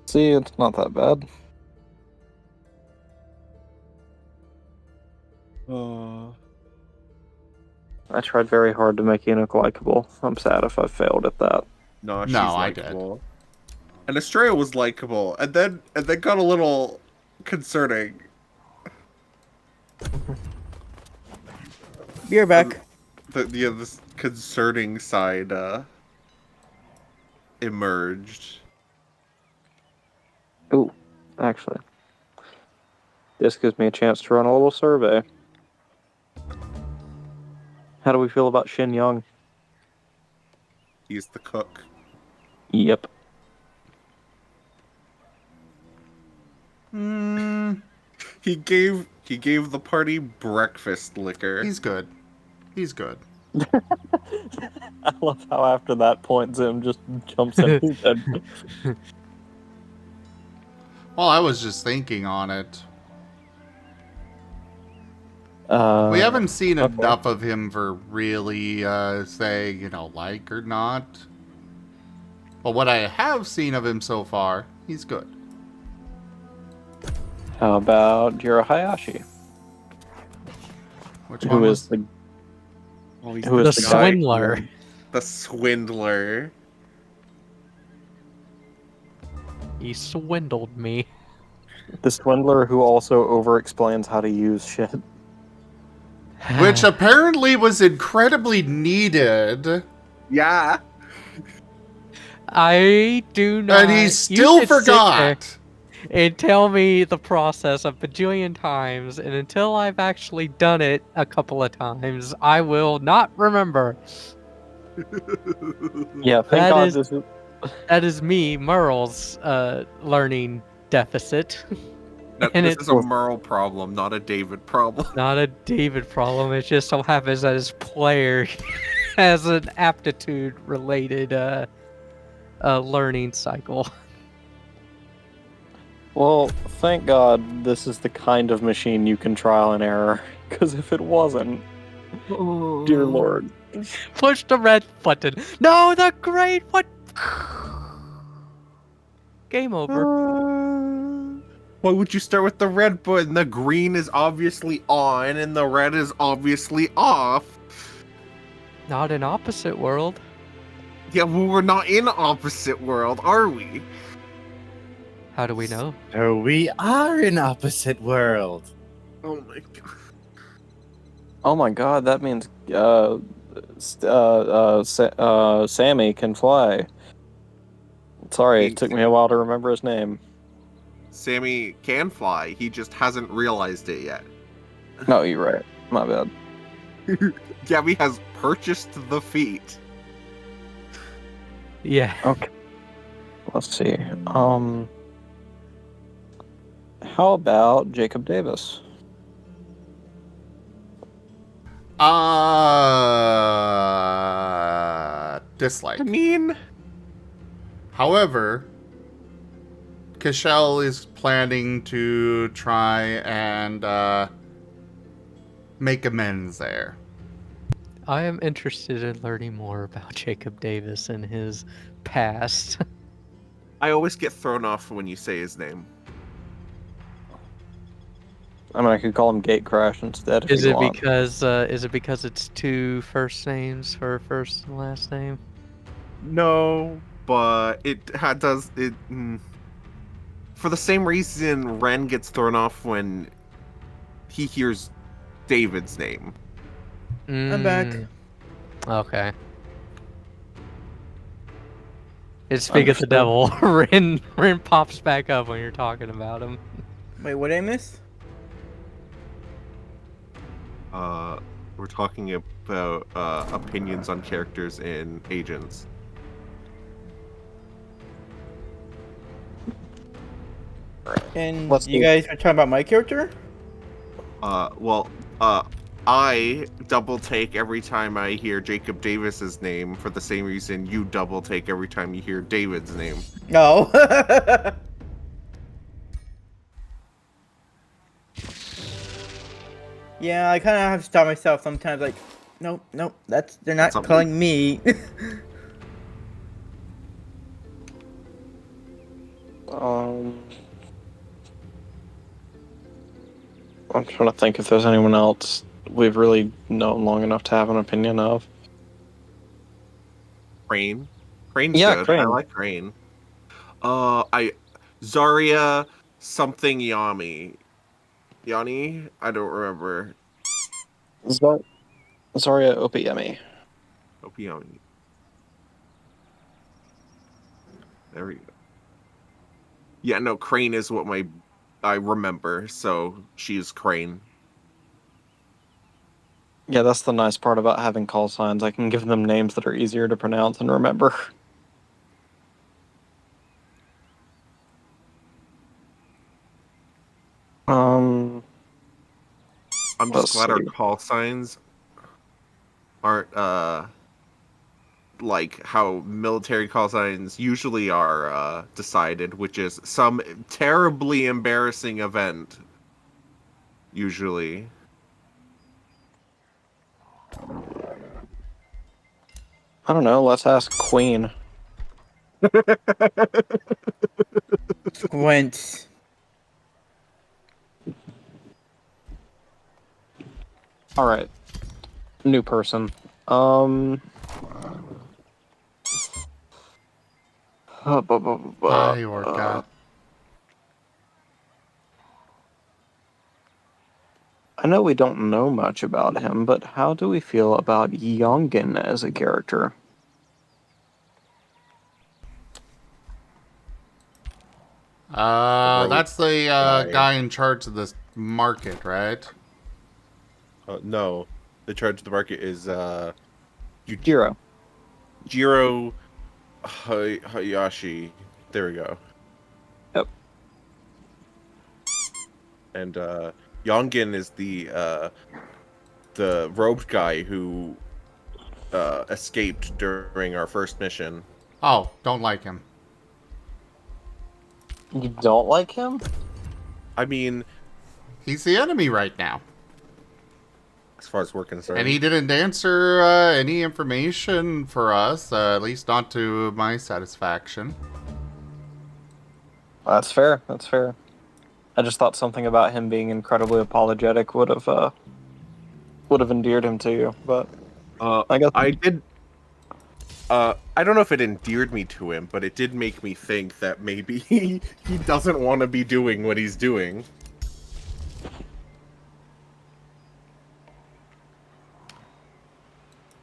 See, it's not that bad. I tried very hard to make Enoch likable. I'm sad if I failed at that. No, she's No, I did. likable. And Estrella was likable, and then got a little concerning. Be right back. This concerning side emerged. Ooh, actually. This gives me a chance to run a little survey. How do we feel about Shin Young? He's the cook. Yep. He gave the party breakfast liquor. He's good. He's good. I love how after that point Zim just jumps in and said, Well, I was just thinking on it. We haven't seen okay. enough of him for really saying, like or not. But what I have seen of him so far, he's good. How about Jiro Hayashi, Which who one is was? the Oh, he's who The is the guy? swindler. the swindler. He swindled me. The swindler who also over-explains how to use shit. Which apparently was incredibly needed. Yeah. I do not. And he You still could sit there forgot. and tell me the process a bajillion times, and until I've actually done it a couple of times, I will not remember. Yeah, thank That God is- this is. That is me, Merle's learning deficit. No, And this it's is a Merle problem, not a David problem. not a David problem. It just so happens that his player has an aptitude-related learning cycle. Well, thank God this is the kind of machine you can trial and error. Because if it wasn't, dear Lord. Push the red button. No, the green one. Game over. Why would you start with the red button? The green is obviously on and the red is obviously off. Not an opposite world. Yeah, well, we're not in opposite world, are we? How do we know? So we are in opposite world. Oh my god. Oh my God, that means Sammy can fly. Sorry, it took me a while to remember his name. Sammy can fly, he just hasn't realized it yet. No, you're right. My bad. Gabby has purchased the feat. Yeah. Okay. Let's see. How about Jacob Davis? Dislike. I mean, However, Cashel is planning to try and make amends there. I am interested in learning more about Jacob Davis and his past. I always get thrown off when you say his name. I mean, I could call him Gate Crash instead if Is you it want. because it's two first names for first and last name? No, but does it. For the same reason Ren gets thrown off when he hears David's name. I'm back. Okay. It's because the devil. Rin pops back up when you're talking about him. Wait, what did I miss? We're talking about opinions on characters in Agents. And Let's you do- guys are talking about my character? I double take every time I hear Jacob Davis's name for the same reason you double take every time you hear David's name. No. Yeah, I kind of have to stop myself sometimes. Like, nope, they're not That's not calling me. I'm trying to think if there's anyone else we've really known long enough to have an opinion of. Crane. Crane's Yeah, good. Crane. I like Crane. Zarya something Yami. Yanni? I don't remember. Zarya Opiemi. Yami. There we go. Yeah, no, Crane is what I remember, so she's Crane. Yeah, that's the nice part about having call signs. I can give them names that are easier to pronounce and remember. I'm just Let's glad our see. call signs aren't like how military call signs usually are decided, which is some terribly embarrassing event. Usually. I don't know. Let's ask Queen. Squint. All right. New person. Hi, Orca. I know we don't know much about him, but how do we feel about Yongin as a character? That's the guy. guy in charge of this market, right? No, the charge of the market is Jiro. Jiro Hayashi. There we go. Yep. And Yongin is the robed guy who escaped during our first mission. Oh, don't like him. You don't like him? I mean, He's the enemy right now. as far as we're concerned. And he didn't answer any information for us, at least not to my satisfaction. That's fair. That's fair. I just thought something about him being incredibly apologetic would have endeared him to you, but I guess I did. I don't know if it endeared me to him, but it did make me think that maybe he doesn't want to be doing what he's doing.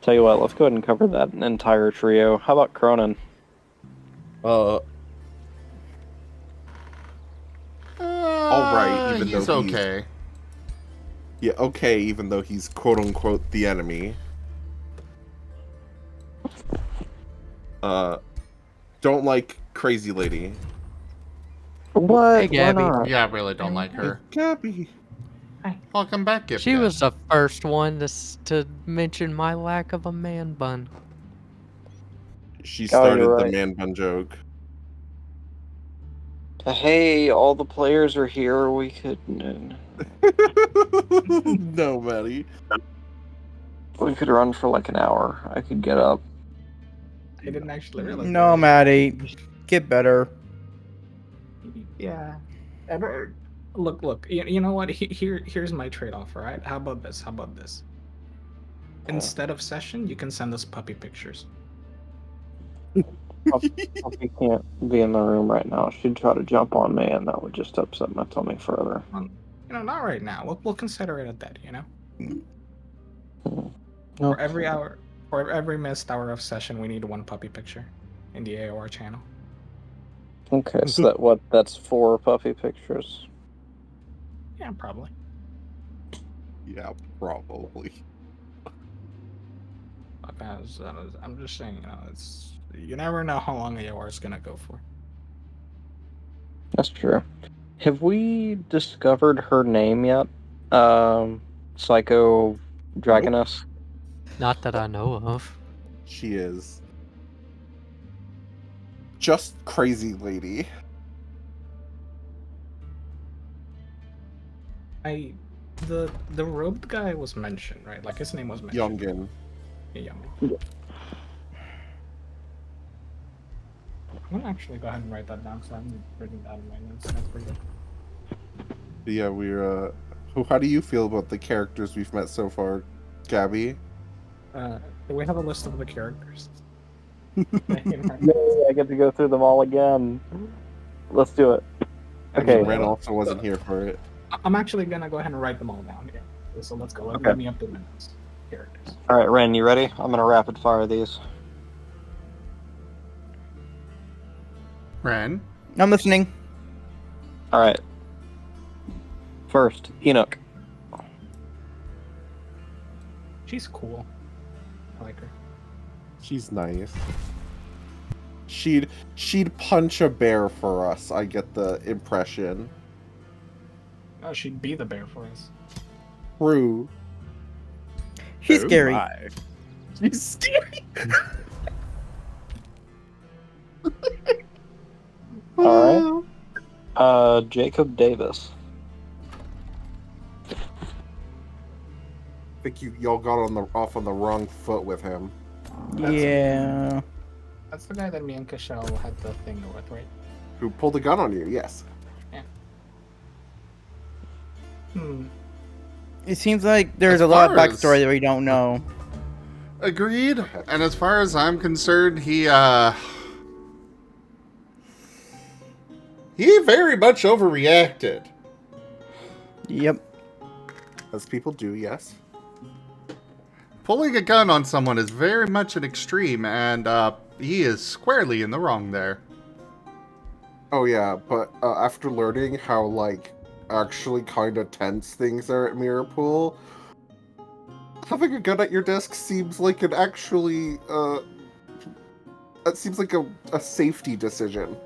Tell you what, let's go ahead and cover that entire trio. How about Cronin? All right, even he's though okay. Yeah, okay, even though he's quote-unquote the enemy. Don't like Crazy Lady. What? Hey, Gabby. Why not? Yeah, I really don't like her. Gabby. Welcome back, Gibby. She was the first one to mention my lack of a man bun. She Oh, started you're the right. man bun joke. Hey, all the players are here. We could No, Maddie. run for like an hour. I could get up. I didn't actually realize. No, Maddie. Get better. Yeah. Look. You know what? Here's my trade-off. All right. How about this? Instead of session, you can send us puppy pictures. Puppy can't be in the room right now. She'd try to jump on me, and that would just upset my tummy further. Not right now. We'll consider it a dead. No. For every hour, for every missed hour of session, we need one puppy picture in the AOR channel. Okay, so that's 4 puppy pictures. Yeah, probably. Yeah, probably. I'm just saying, you never know how long AOR is gonna go for. That's true. Have we discovered her name yet? Psycho Dragoness? Not that I know of. She is. Just Crazy Lady. The robed guy was mentioned, right? Like his name was mentioned. Yongin. Yeah, Yongin. I'm gonna actually go ahead and write that down, so I'm writing that in my notes. That's pretty good. Yeah, we're how do you feel about the characters we've met so far, Gabby? Do we have a list of the characters? Yay, I get to go through them all again. Let's do it. Okay. Ren also wasn't here for it. I'm actually gonna go ahead and write them all down here. So let's go. Let me update my notes. Characters. Alright, Ren, you ready? I'm gonna rapid fire these. Ren? I'm listening. Alright. First, Enoch. She's cool. I like her. She's nice. She'd punch a bear for us, I get the impression. Oh, she'd be the bear for us. True. She's scary. My. She's scary. Alright. Jacob Davis. I think y'all got off on the wrong foot with him. Yeah. That's the guy that me and Kashel had the thing with, right? Who pulled a gun on you? Yes. Hmm. It seems like there's As a lot of far as- backstory that we don't know. Agreed. And as far as I'm concerned, he very much overreacted. Yep. As people do, yes. Pulling a gun on someone is very much an extreme, and he is squarely in the wrong there. Oh yeah, but after learning how, like, actually kind of tense things are at Mirror Pool, having a gun at your desk seems like an actually, that seems like a safety decision.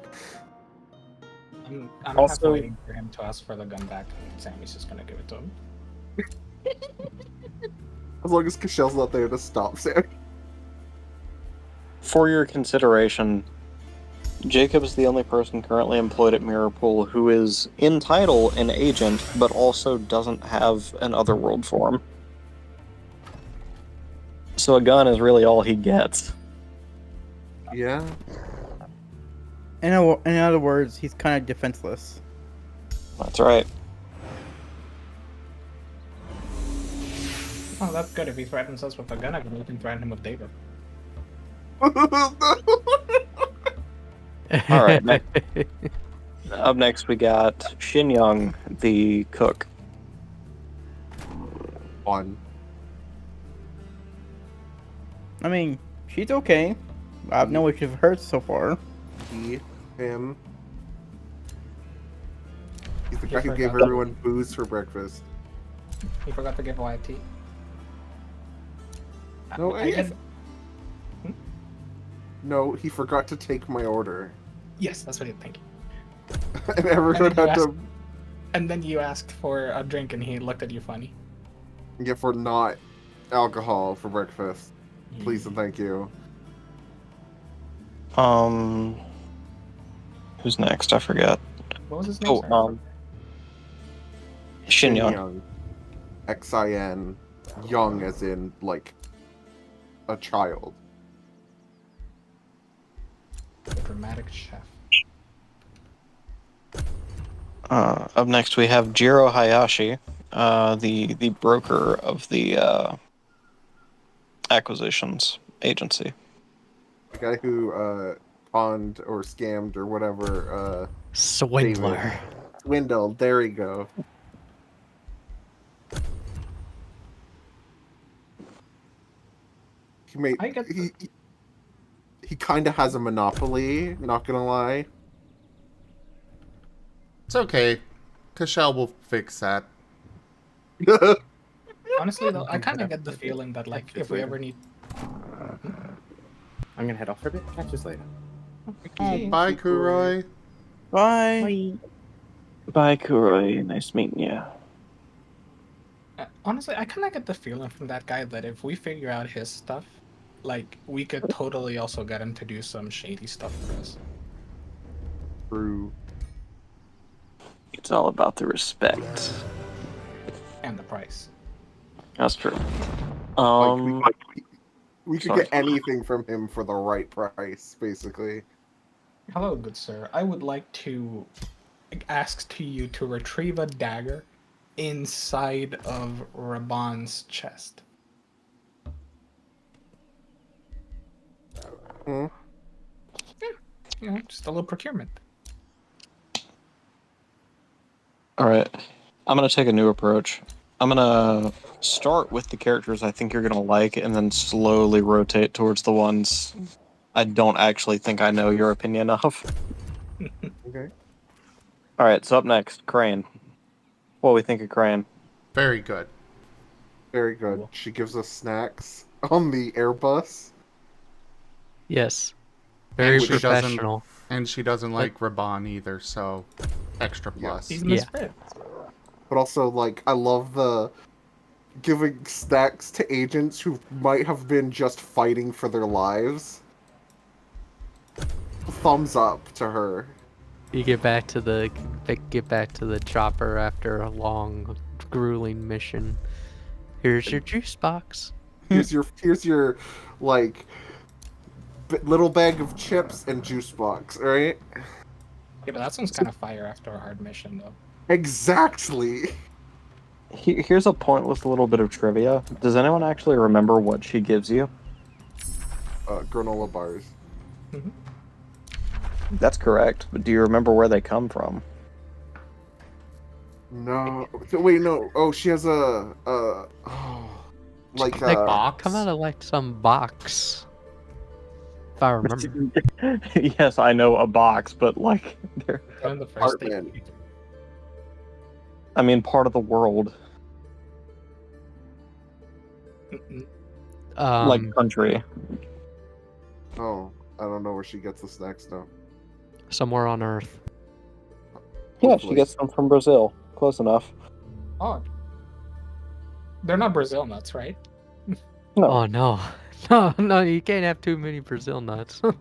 I'm Also- waiting for him to ask for the gun back, and Sammy's just gonna give it to him. As long as Kashel's not there to stop Sam. For your consideration, Jacob is the only person currently employed at Mirrorpool who is in title an agent, but also doesn't have an otherworld form. So a gun is really all he gets. Yeah. In other words, he's kind of defenseless. That's right. Oh, that's good. If he threatens us with a gun, we can threaten him with David. Alright, up next we got Shin Young, the cook. Fun. I mean, she's okay. I have no issues with her so far. Him. He's the You guy who gave forgot. everyone booze for breakfast. He forgot to give YT. No, I guess. No, he forgot to take my order. Yes, that's what you're thinking. And everyone And then had you to And then you asked for a drink, and he looked at you funny. get for not alcohol for breakfast. Please and thank you. Who's next? I forget. What was his name? Sorry. Shin Young. Xin. Young as in, like, a child. The dramatic chef. Up next we have Jiro Hayashi, the broker of the acquisitions agency. The guy who conned or scammed or whatever. Swindler. David. Swindled. There we go. He made. I get He kind of has a monopoly. Not gonna lie. It's okay. Kashel will fix that. Honestly, though, I kind of get the feeling that, like, if we ever need. I'm gonna head off for a bit. Catch us later. Oh, bye, Kuroi. Bye. Bye, Kuroi. Nice meeting you. Honestly, I kind of get the feeling from that guy that if we figure out his stuff, like, we could totally also get him to do some shady stuff for us. True. It's all about the respect. And the price. That's true. We could Sorry. get anything from him for the right price, basically. Hello, good sir. I would like to ask to you to retrieve a dagger inside of Raban's chest. Hmm? You know, just a little procurement. Alright. I'm gonna take a new approach. I'm gonna start with the characters I think you're gonna like and then slowly rotate towards the ones I don't actually think I know your opinion of. Okay. Alright, so up next, Crane. What do we think of Crane? Very good. Very good. She gives us snacks on the Airbus. Yes. Very And she doesn't- professional. And she doesn't like Raban either, so extra plus. He's Yeah. misfit. But also, like, I love the giving snacks to agents who might have been just fighting for their lives. Thumbs up to her. You get back to the chopper after a long, grueling mission. Here's your juice box. Here's your like little bag of chips and juice box, right? Yeah, but that sounds kind of fire after a hard mission, though. Exactly. Here's a pointless little bit of trivia. Does anyone actually remember what she gives you? Granola bars. That's correct, but do you remember where they come from? No. Wait, no. Oh, she has like They Box? come out of like some box. If I remember. Yes, I know a box, but like they're In the first apartment. thing. I mean part of the world. Like country. Oh, I don't know where she gets the snacks now. Somewhere on Earth. Yeah, she Hopefully. gets them from Brazil. Close enough. Oh. They're not Brazil nuts, right? No. Oh no. No, you can't have too many Brazil nuts. Yeah,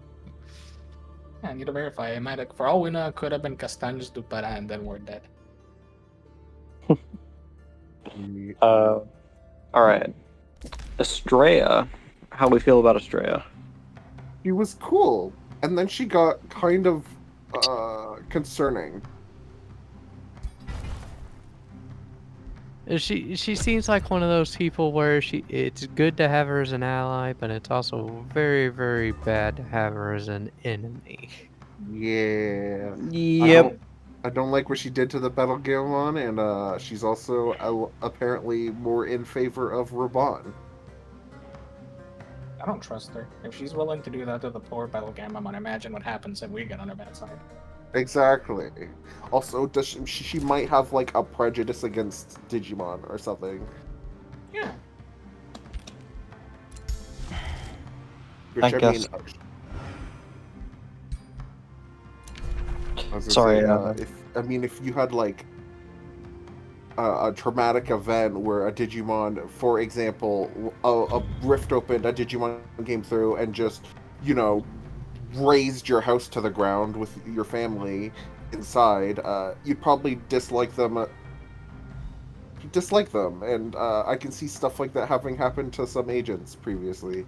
I need to verify. It might have, for all we know, it could have been Castanhos do Pará, and then we're dead. Alright. Estrella. How do we feel about Estrella? She was cool, and then she got kind of concerning. She seems like one of those people where it's good to have her as an ally, but it's also very, very bad to have her as an enemy. Yeah. Yep. I don't like what she did to the Battlegamon, and she's also apparently more in favor of Raban. I don't trust her. If she's willing to do that to the poor Battlegamon, imagine what happens if we get on her bad side. Exactly. Also, does she might have like a prejudice against Digimon or something. Yeah. Which I guess. I was gonna Sorry, say, if you had like a traumatic event where a Digimon, for example, a rift opened, a Digimon came through and just, razed your house to the ground with your family inside, you'd probably dislike them. And I can see stuff like that having happened to some agents previously.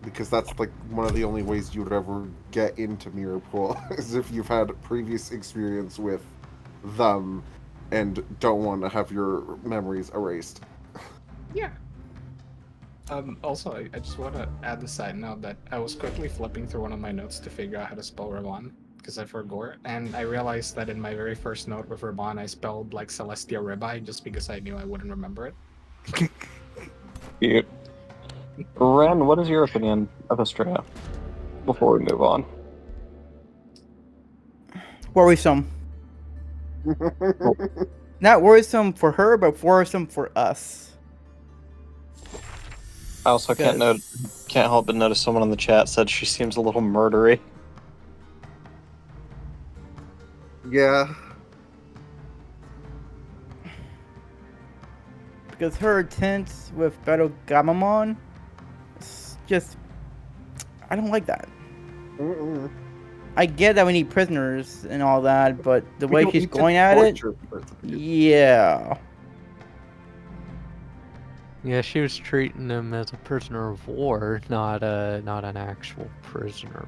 Because that's like one of the only ways you would ever get into Mirror Pool is if you've had previous experience with them and don't want to have your memories erased. Yeah. Also, I just want to add the side note that I was quickly flipping through one of my notes to figure out how to spell Raban, because I forgot, and I realized that in my very first note with Raban, I spelled like Celestia Ribeye just because I knew I wouldn't remember it. Cute. Ren, what is your opinion of Estrella? Before we move on. Worrisome. Not worrisome for her, but worrisome for us. I also can't help but notice someone in the chat said she seems a little murdery. Yeah. Because her intent with Battlegamon, just, I don't like that. Mm-mm. I get that we need prisoners and all that, but the We way don't she's need to going at it, torture prisoners. yeah. Yeah, she was treating him as a prisoner of war, not an actual prisoner.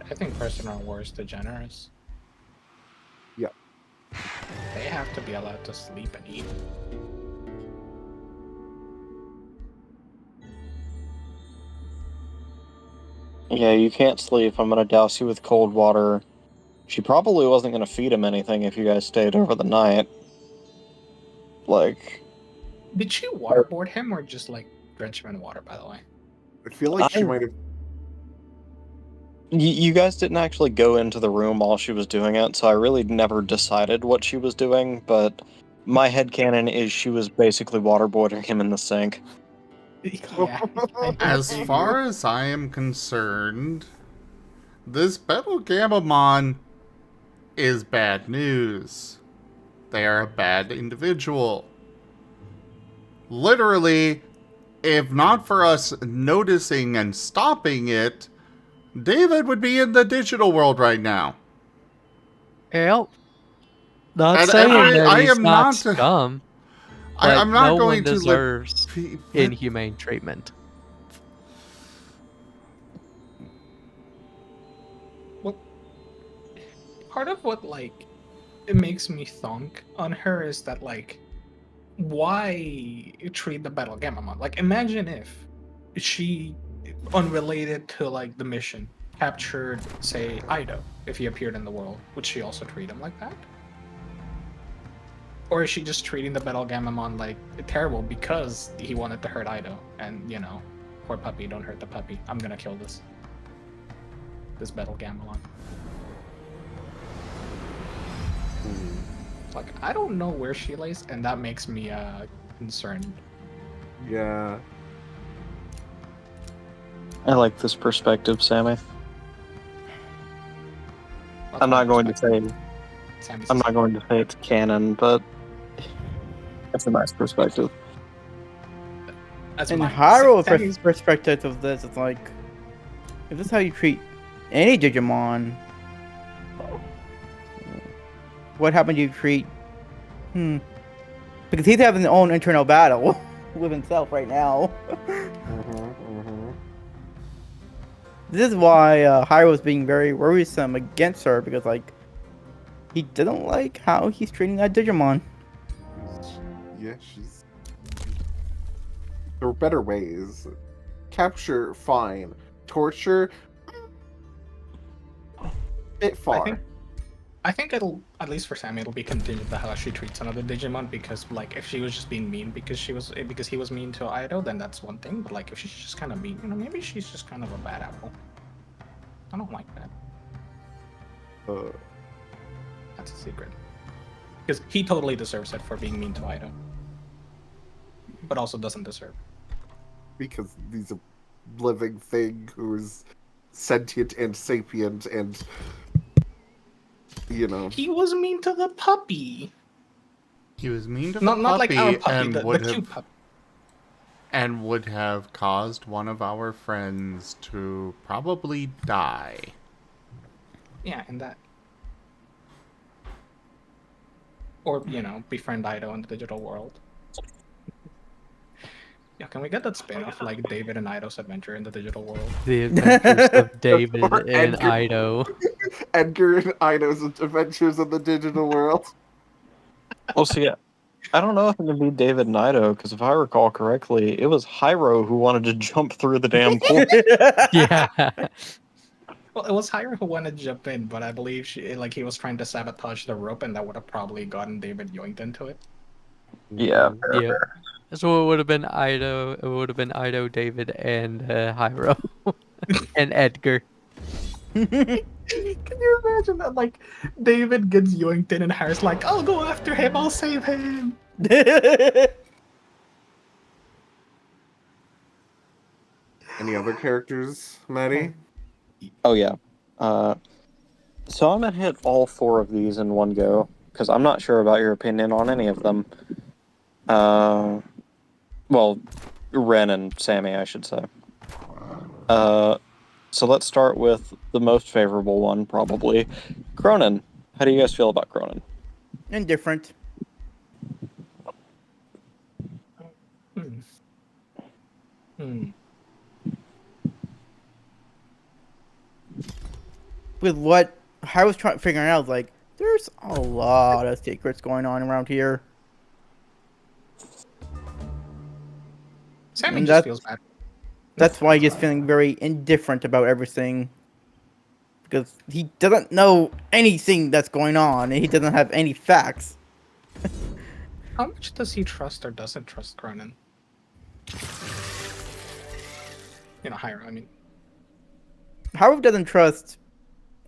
I think prisoner of war is too generous. Yeah. They have to be allowed to sleep and eat. Yeah, you can't sleep. I'm gonna douse you with cold water. She probably wasn't gonna feed him anything if you guys stayed over the night. Like... Did she waterboard him or just like drench him in water, by the way? I feel like she might have. You guys didn't actually go into the room while she was doing it, so I really never decided what she was doing, but my headcanon is she was basically waterboarding him in the sink. Yeah. As far as I am concerned, this Battlegamon is bad news. They are a bad individual. Literally, if not for us noticing and stopping it, David would be in the digital world right now. Yep. Not And saying every- that I he's am not not- scum, but I'm not no going one to deserves inhumane treatment. part of what like it makes me thunk on her is that like, why treat the battle Gamamon? Like, imagine if she, unrelated to like the mission, captured, say, Ido if he appeared in the world. Would she also treat him like that? Or is she just treating the battle Gamamon like terrible because he wanted to hurt Ido? And you know, poor puppy, don't hurt the puppy. I'm gonna kill this battle Gamamon. Like, I don't know where she lays, and that makes me concerned. Yeah. I like this perspective, Sammy. I'm not going to say it's canon, but it's a nice perspective. That's In mine. Hyrule Sammy's- perspective of this, it's like, if this is how you treat any Digimon, what happened to you treat? Because he's having his own internal battle with himself right now. This is why Hyrule was being very worrisome against her, because like, he didn't like how he's treating that Digimon. Yeah, she's. There are better ways. Capture, fine. Torture, bit far. I think it'll, at least for Sammy, it'll be contingent to how she treats another Digimon. Because like, if she was just being mean because he was mean to Ido, then that's one thing. But like, if she's just kind of mean, you know, maybe she's just kind of a bad apple. I don't like that. That's a secret. Because he totally deserves it for being mean to Ido, but also doesn't deserve it. Because he's a living thing who's sentient and sapient and, you know. He was mean to the puppy. He was mean to the Not like our puppy puppy, and the would cute have puppy. and would have caused one of our friends to probably die. Yeah, and that. Or, you know, befriend Ido in the digital world. Yeah, can we get that spin-off, like David and Ido's adventure in the digital world? The adventures of David Or and Edgar. Ido. Edgar and Ido's adventures in the digital world. Well, see, I don't know if it can be David and Ido, because if I recall correctly, it was Hyro who wanted to jump through the damn court. Yeah. Well, it was Hyra who wanted to jump in, but I believe he was trying to sabotage the rope, and that would have probably gotten David yoinked into it. Yeah. Yep. So it would have been Ido. It would have been Ido, David, and Hyro, and Edgar. Can you imagine that? Like, David gets yoinked in, and Harry's like, "I'll go after him. I'll save him." Any other characters, Maddie? Oh, yeah. So I'm going to hit all 4 of these in one go, because I'm not sure about your opinion on any of them. Well, Ren and Sammy, I should say. So let's start with the most favorable one, probably. Cronin. How do you guys feel about Cronin? Indifferent. With what I was figuring out, like, there's a lot of secrets going on around here. Sammy And just feels bad. That's why he's feeling very indifferent about everything. Because he doesn't know anything that's going on, and he doesn't have any facts. How much does he trust or doesn't trust Cronin? You know, Hyra, I mean. Howard doesn't trust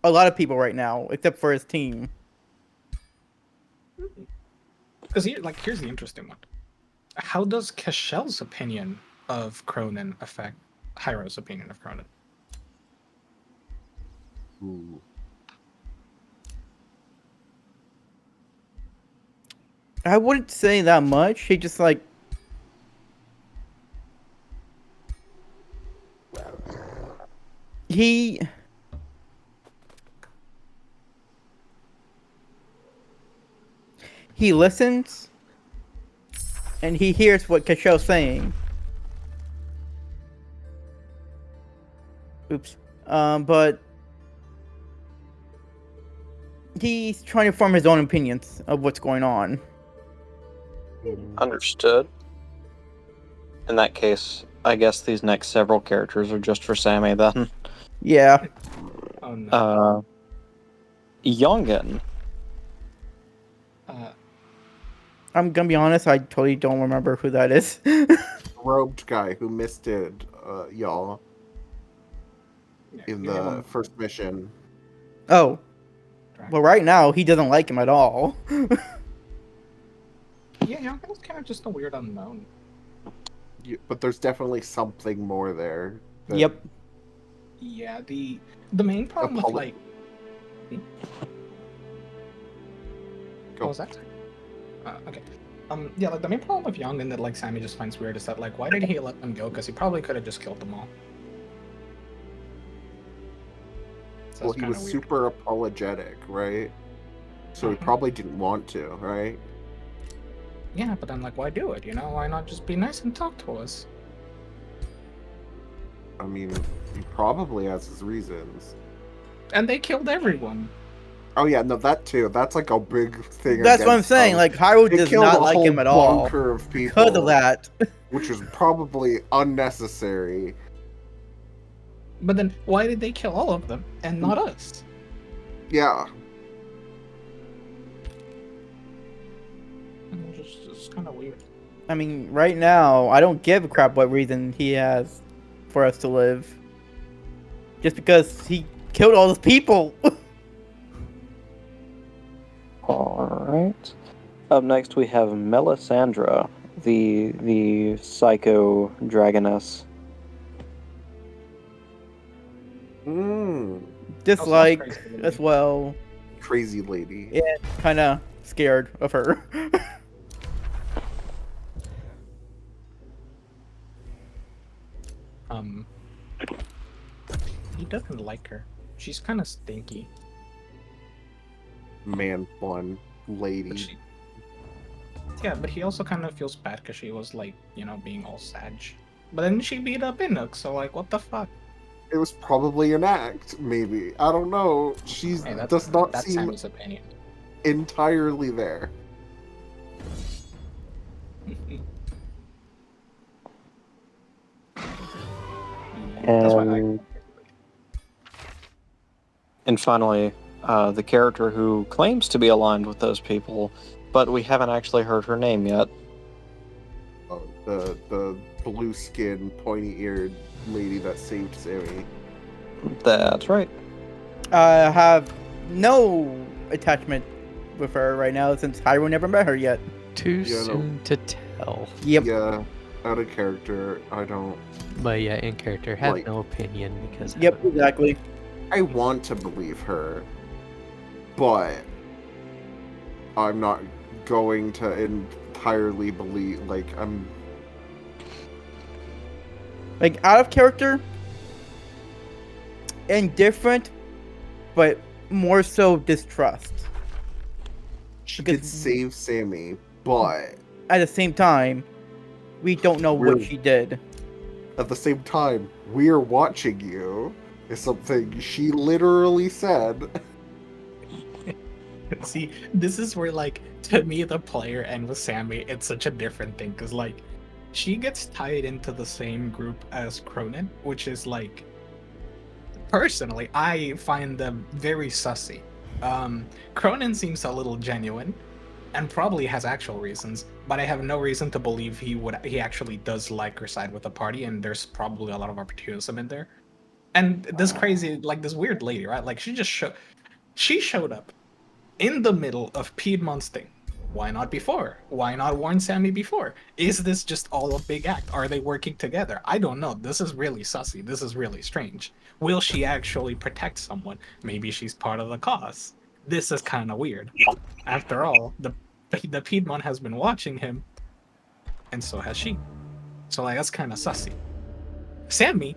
a lot of people right now, except for his team. Because here's the interesting one. How does Kashel's opinion of Cronin affect Hyro's opinion of Cronin? Ooh. I wouldn't say that much. He just like he listens and he hears what Kashel's saying. Oops. But he's trying to form his own opinions of what's going on. Understood. In that case, I guess these next several characters are just for Sammy then. Yeah. Oh no. Youngin. I'm gonna be honest, I totally don't remember who that is. Robed guy who misted y'all in the first mission. Oh. Well, right now, he doesn't like him at all. Yeah, Youngkin's kind of just a weird unknown. But there's definitely something more there. Yep. Yeah, the main problem with, like... What was that? Okay. Yeah, like, the main problem with Youngin that, like, Sammy just finds weird is that, like, why did he let them go? Because he probably could have just killed them all. So Well, he was super apologetic, right? So he probably didn't want to, right? Yeah, but then, like, why do it, you know? Why not just be nice and talk to us? I mean, he probably has his reasons. And they killed everyone. Oh yeah, no, that too. That's like a big thing. That's what I'm saying. Like, Hyrule does not like him at all. Of people, because of that. Which is probably unnecessary. But then, why did they kill all of them and not us? Yeah. It's kind of weird. I mean, right now, I don't give a crap what reason he has for us to live. Just because he killed all those people. Alright. Up next we have Melisandre, the psycho dragoness. Dislike as well. Crazy lady. Yeah, kind of scared of her. He doesn't like her. She's kind of stinky. Man bun lady. Yeah, but he also kind of feels bad because she was, like, you know, being all sag. But then she beat up Inuk, so, like, what the fuck? It was probably an act, maybe. I don't know. She does not seem Sammy's opinion. Entirely there. And finally, the character who claims to be aligned with those people, but we haven't actually heard her name yet. Oh, the blue skin, pointy eared lady that saved Sammy. That's right. I have no attachment with her right now since Hyrule never met her yet. Too soon to tell. Yep. Yeah, out of character, I don't. But yeah, in character, have Like- no opinion because. Yep, exactly. I want to believe her, but I'm not going to entirely believe. Like, I'm. Like, out of character, indifferent, but more so distrust. She could save Sammy, but at the same time, we don't know what We're- she did. at the same time, we're watching you. Is something she literally said. See, this is where, like, to me, the player and with Sammy, it's such a different thing. Because, like, she gets tied into the same group as Cronin, which is, like, personally, I find them very sussy. Cronin seems a little genuine and probably has actual reasons, but I have no reason to believe he actually does like or side with the party, and there's probably a lot of opportunism in there. And this crazy, like, this weird lady, right? Like, she showed up in the middle of Piedmont's thing. Why not before? Why not warn Sammy before? Is this just all a big act? Are they working together? I don't know. This is really sussy. This is really strange. Will she actually protect someone? Maybe she's part of the cause. This is kind of weird. After all, the Piedmont has been watching him, and so has she. So, like, that's kind of sussy. Sammy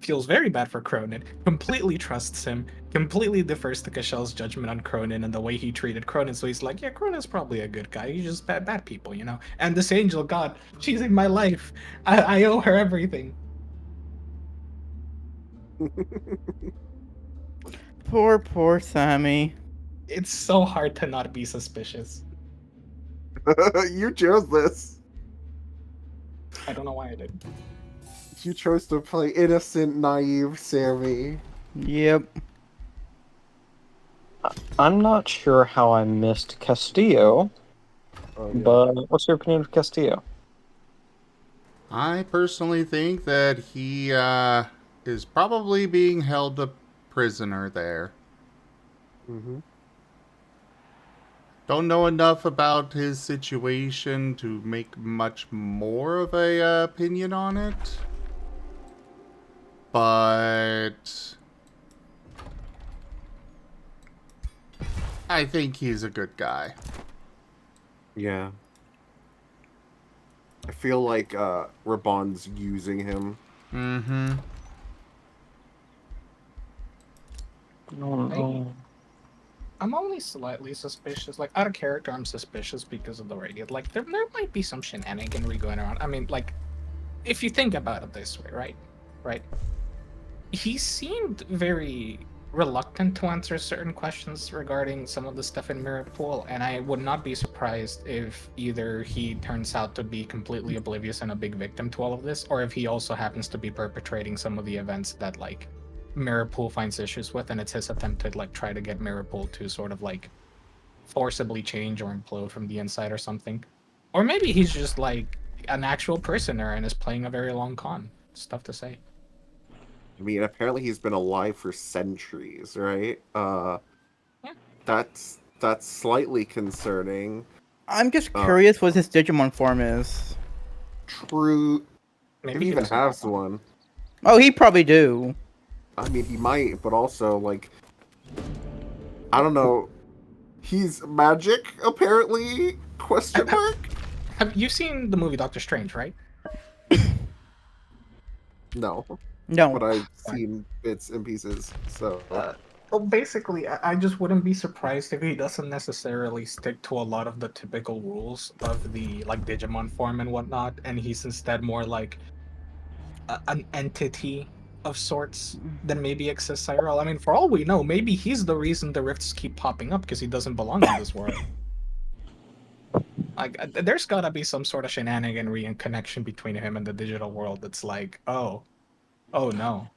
feels very bad for Cronin, completely trusts him, completely defers to Cashel's judgment on Cronin and the way he treated Cronin, so he's like, yeah, Cronin's probably a good guy, he's just bad people, you know? And this angel, God, she's in my life, I owe her everything. Poor Sammy. It's so hard to not be suspicious. You chose this. I don't know why I did. You chose to play innocent, naive Sammy. Yep. I'm not sure how I missed Castillo, Oh, yeah. but what's your opinion of Castillo? I personally think that he is probably being held a prisoner there. Mm-hmm. Don't know enough about his situation to make much more of a opinion on it. But I think he's a good guy. Yeah. I feel like Raban's using him. Mm-hmm. I'm only slightly suspicious. Like, out of character, I'm suspicious because of the radio. Like, there might be some shenaniganry going around. I mean, like, if you think about it this way, right? Right? He seemed very reluctant to answer certain questions regarding some of the stuff in Mirror Pool, and I would not be surprised if either he turns out to be completely oblivious and a big victim to all of this, or if he also happens to be perpetrating some of the events that, like, Mirror Pool finds issues with, and it's his attempt to, like, try to get Mirror Pool to sort of, like, forcibly change or implode from the inside or something. Or maybe he's just, like, an actual prisoner and is playing a very long con. It's tough to say. I mean, apparently he's been alive for centuries, right? Yeah. That's slightly concerning. I'm just curious what his Digimon form is. True. Maybe If he even has one. Oh, he probably do. I mean, he might, but also, like, I don't know. He's magic, apparently? Question mark? Have you seen the movie Doctor Strange, right? No. No. But I've seen bits and pieces, so... Well, basically, I just wouldn't be surprised if he doesn't necessarily stick to a lot of the typical rules of the, like, Digimon form and whatnot, and he's instead more like an entity of sorts than maybe exists IRL. I mean, for all we know, maybe he's the reason the rifts keep popping up because he doesn't belong in this world. Like, there's gotta be some sort of shenaniganry and connection between him and the digital world that's like, oh no.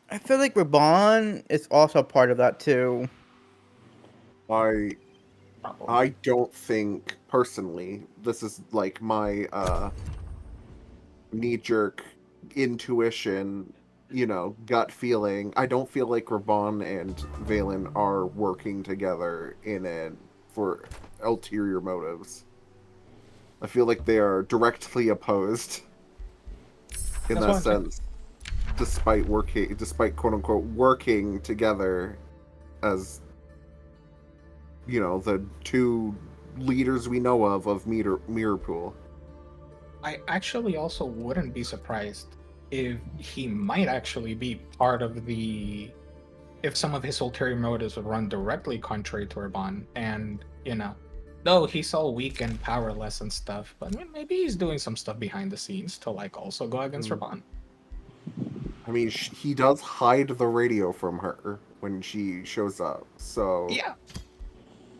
I feel like Raban is also part of that too. I don't think, personally, this is like my knee-jerk intuition, gut feeling. I don't feel like Raban and Valen are working together for ulterior motives. I feel like they are directly opposed in that sense, despite quote-unquote working together as the two leaders we know of Mirror Pool. I actually also wouldn't be surprised if he might actually be part of if some of his ulterior motives would run directly contrary to Urban, and, though he's all weak and powerless and stuff, but maybe he's doing some stuff behind the scenes to, like, also go against Urban. I mean, he does hide the radio from her when she shows up, so... Yeah.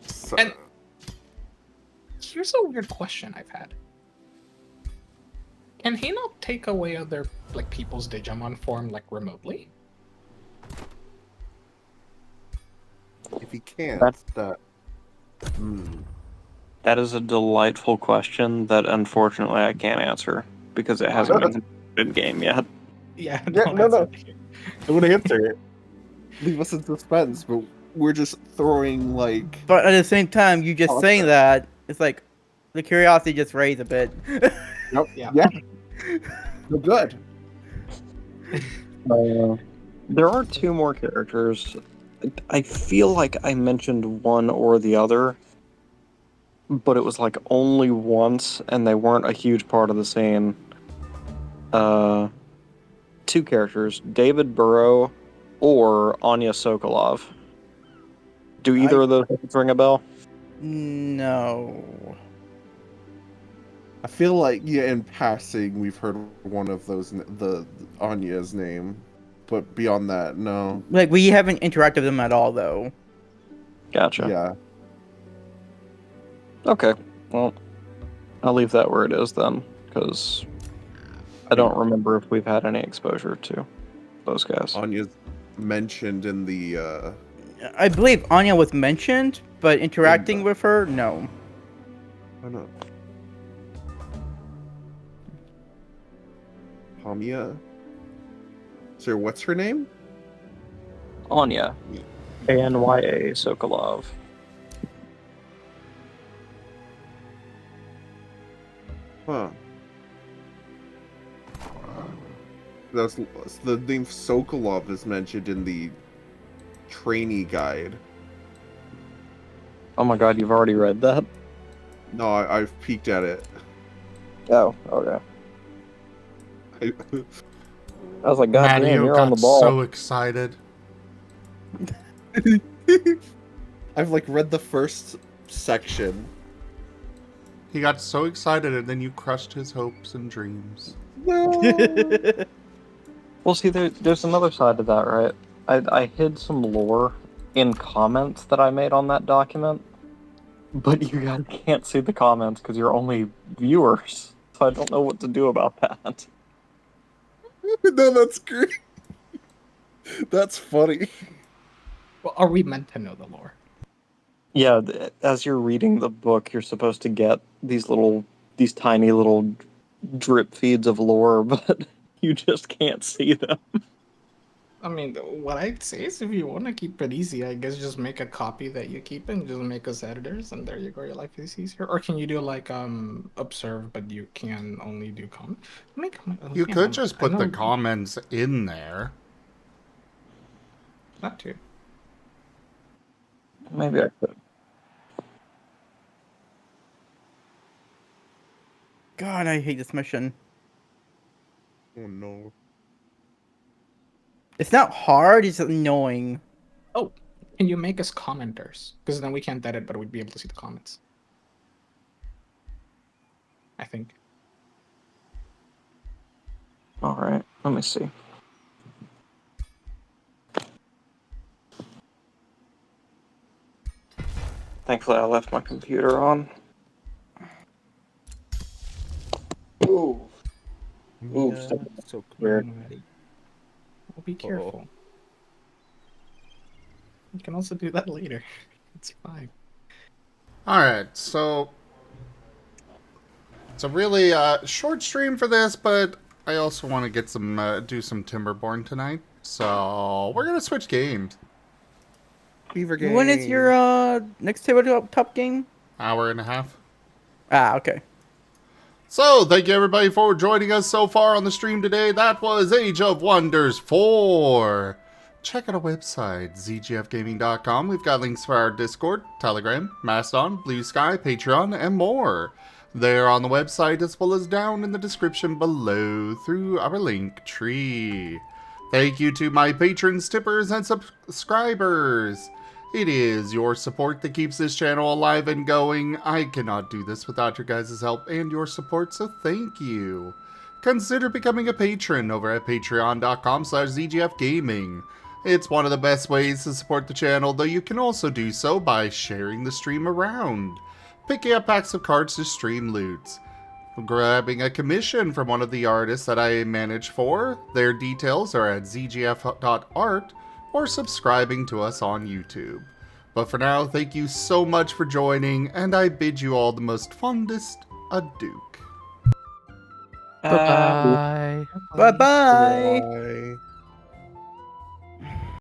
So... And here's a weird question I've had. Can he not take away other, like, people's Digimon form, like, remotely? If he can't, That is a delightful question that unfortunately I can't answer because it hasn't been in game yet. Yeah, no. I want to answer it. Leave us in suspense, but we're just throwing, like... But at the same time, you just saying that, it's like, the curiosity just raised a bit. Yep. Yeah. We're good. There are two more characters. I feel like I mentioned one or the other, but it was like only once, and they weren't a huge part of the scene. Two characters, David Burrow or Anya Sokolov. Do either of those ring a bell? No. I feel like, in passing, we've heard one of those, the Anya's name. but beyond that, no. Like, we haven't interacted with them at all, though. Gotcha. Yeah. Okay. Well, I'll leave that where it is then, because I don't remember if we've had any exposure to those guys. Anya's mentioned in the I believe Anya was mentioned, but interacting with her, no. oh no. Hamia? So what's her name? Anya. Anya Sokolov. Huh. That's the name Sokolov is mentioned in the trainee guide. Oh my god, you've already read that? No, I've peeked at it. Oh, okay. I was like, god damn, Mario you're on the got ball. so excited. I've like read the first section. He got so excited and then you crushed his hopes and dreams. No. Well, see, there's another side to that, right? I hid some lore in comments that I made on that document, but you guys can't see the comments because you're only viewers, so I don't know what to do about that. No, that's great. That's funny. Well, are we meant to know the lore? Yeah, as you're reading the book, you're supposed to get these tiny little drip feeds of lore, but you just can't see them. I mean, what I'd say is if you want to keep it easy, I guess just make a copy that you keep and just make us editors, and there you go, your life is easier. Or can you do like observe, but you can only do comment? You could just put the comments in there. That too. Maybe I could. God, I hate this mission. Oh no. It's not hard, it's annoying. Oh, can you make us commenters? Because then we can't edit, but we'd be able to see the comments. I think. Alright, let me see. Thankfully, I left my computer on. Ooh. Ooh, Yeah, so weird. Well, be careful. You can also do that later. It's fine. Alright, so it's a really short stream for this, but I also want to get some do some Timberborn tonight. So we're gonna switch games. Beaver game. When is your next tabletop game? Hour and a half. Ah, okay. So, thank you everybody for joining us so far on the stream today. That was Age of Wonders 4. Check out our website, zgfgaming.com. We've got links for our Discord, Telegram, Mastodon, Blue Sky, Patreon, and more. They're on the website as well as down in the description below through our link tree. Thank you to my patrons, tippers, and subscribers. It is your support that keeps this channel alive and going. I cannot do this without your guys' help and your support, so thank you. Consider becoming a patron over at patreon.com/zgfgaming. It's one of the best ways to support the channel, though you can also do so by sharing the stream around, picking up packs of cards to stream loots, grabbing a commission from one of the artists that I manage for. Their details are at zgf.art, or subscribing to us on YouTube. But for now, thank you so much for joining, and I bid you all the most fondest adieu. Bye-bye. Bye-bye! Bye.